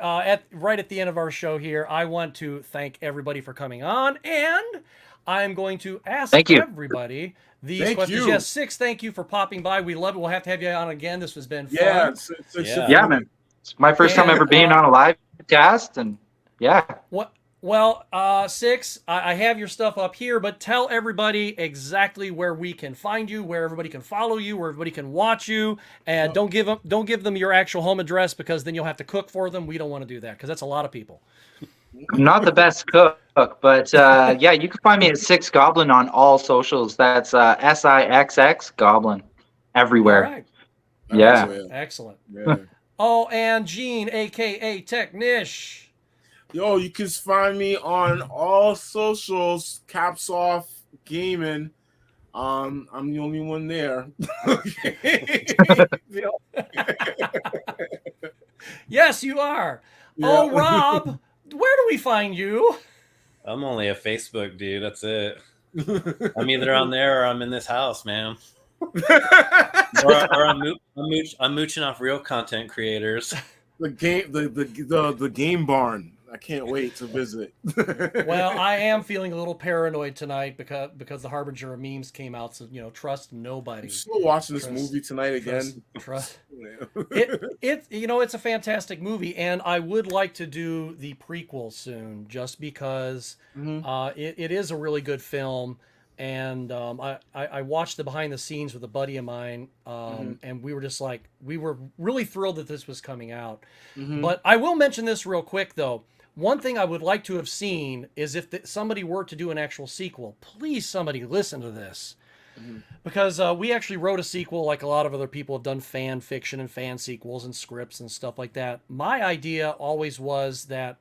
right at the end of our show here, I want to thank everybody for coming on, and I'm going to ask Thank you. everybody these Thank questions. you. Yes, Six, thank you for popping by. We love it. We'll have to have you on again. This has been fun. Yeah, Yeah, man. It's my first time And, ever being on a live cast, and yeah. What? Well, Six, I have your stuff up here, but tell everybody exactly where we can find you, where everybody can follow you, where everybody can watch you, and don't give them your actual home address because then you'll have to cook for them. We don't want to do that because that's a lot of people. I'm not the best cook, but yeah, you can find me at Six Goblin on all socials. That's SIXX Goblin everywhere. All right, Yeah. excellent. Yeah. Oh, and Gene, aka Technish. Yo, you can find me on all socials, Caps Off Gaming. I'm the only one there. Yes, you are. Yeah. Oh, Rob, where do we find you? I'm only a Facebook dude. That's it. I'm either on there or I'm in this house, man. Or I'm mooching off real content creators. the game barn. I can't wait to visit. Well, I am feeling a little paranoid tonight because the Harbinger of Memes came out. So trust nobody. I'm still watching this Trust- movie tonight again. Trust. It's a fantastic movie, and I would like to do the prequel soon, just because it is a really good film. And I watched the behind the scenes with a buddy of mine, and we were just like, we were really thrilled that this was coming out. But I will mention this real quick, though. One thing I would like to have seen is if somebody were to do an actual sequel, please somebody listen to this. Because we actually wrote a sequel like a lot of other people have done fan fiction and fan sequels and scripts and stuff like that. My idea always was that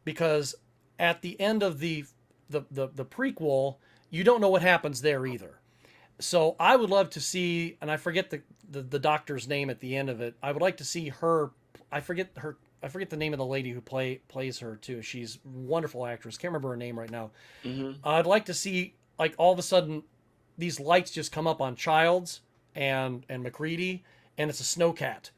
because at the end of the prequel, you don't know what happens there either. So I would love to see, and I forget the doctor's name at the end of it. I would like to see her. I forget the name of the lady who plays her too. She's a wonderful actress. Can't remember her name right now. I'd like to see like all of a sudden these lights just come up on Childs and McCready, and it's a snowcat,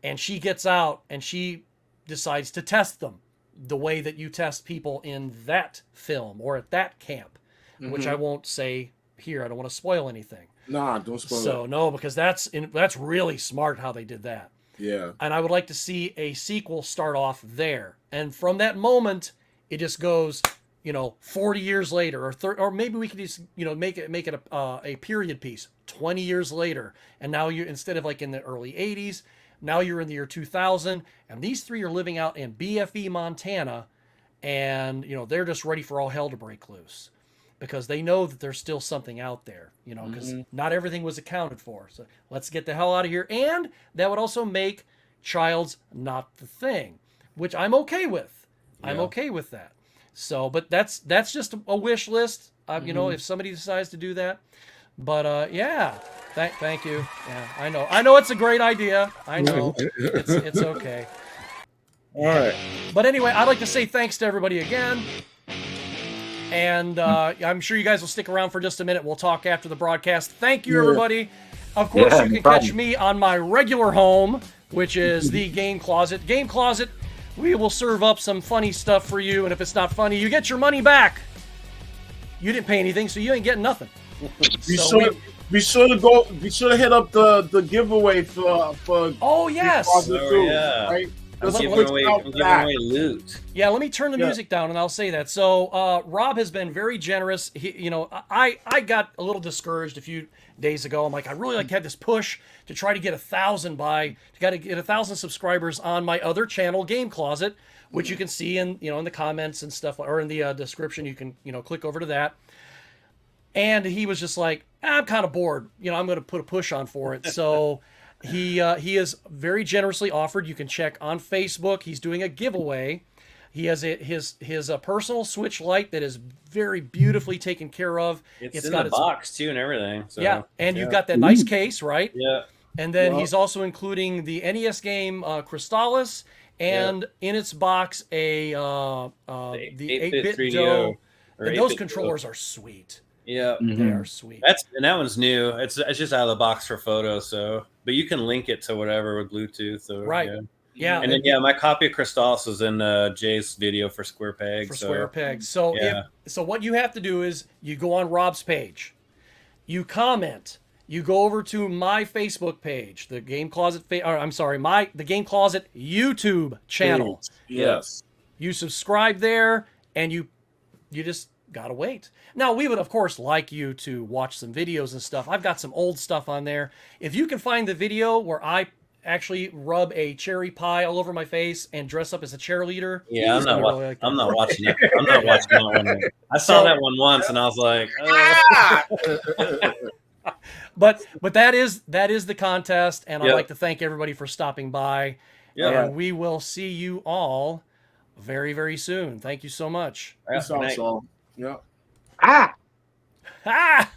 and she gets out and she decides to test them the way that you test people in that film or at that camp, which I won't say here. I don't want to spoil anything. Nah, don't spoil So it. no, because that's really smart how they did that. Yeah. And I would like to see a sequel start off there. And from that moment, it just goes, 40 years later, or maybe we could just, make it a period piece, 20 years later. And now you, instead of like in the early 80s, now you're in the year 2000, and these three are living out in BFE, Montana, and, they're just ready for all hell to break loose. Because they know that there's still something out there, because not everything was accounted for. So let's get the hell out of here. And that would also make Childs not the thing, which I'm okay with. I'm okay with that. So, but that's just a wish list, if somebody decides to do that. But yeah, thank you. Yeah, I know it's a great idea. I know it's okay. All right. But anyway, I'd like to say thanks to everybody again. And I'm sure you guys will stick around for just a minute. We'll talk after the broadcast. Thank you, everybody. Of course, Yeah, you no can problem. catch me on my regular home, which is the Game Closet. Game Closet, we will serve up some funny stuff for you. And if it's not funny, you get your money back. You didn't pay anything, so you ain't getting nothing. Be sure to hit up the giveaway for Oh, yes. Yeah. Right? I'm Just giving click away, out I'm giving that. away loot. Yeah, let me turn the music down and I'll say that. So Rob has been very generous. I got a little discouraged a few days ago. I'm like, I really had this push to try to get 1,000 subscribers on my other channel, Game Closet, which you can see in in the comments and stuff, or in the description. You can click over to that. And he was just like, I'm kind of bored. I'm going to put a push on for it. So. He has very generously offered. You can check on Facebook. He's doing a giveaway. He has his personal Switch Lite that is very beautifully taken care of. It's got the box too and everything. So, yeah, and you've got that nice case, right? Yeah. And then he's also including the NES game Crystallis, and in its box the 8-bit 3DO. Do. And those 8-bit controllers are sweet. Yeah, They are sweet. and that one's new. It's just out of the box for photos. So, but you can link it to whatever with Bluetooth. So, right. Yeah. And then my copy of Crystallis was in Jay's video for Square Peg. Square Peg. So so what you have to do is you go on Rob's page, you comment, you go over to my Facebook page, the Game Closet. The Game Closet YouTube channel. Yes. You subscribe there, and you just gotta wait. Now, we would, of course, like you to watch some videos and stuff. I've got some old stuff on there. If you can find the video where I actually rub a cherry pie all over my face and dress up as a cheerleader. Yeah, I'm not watching that. I'm not watching that one. I saw that one once, and I was like, But that is the contest, and I'd like to thank everybody for stopping by. Yeah. And we will see you all very, very soon. Thank you so much. Peace out, y'all. Yeah. Ah! Ah!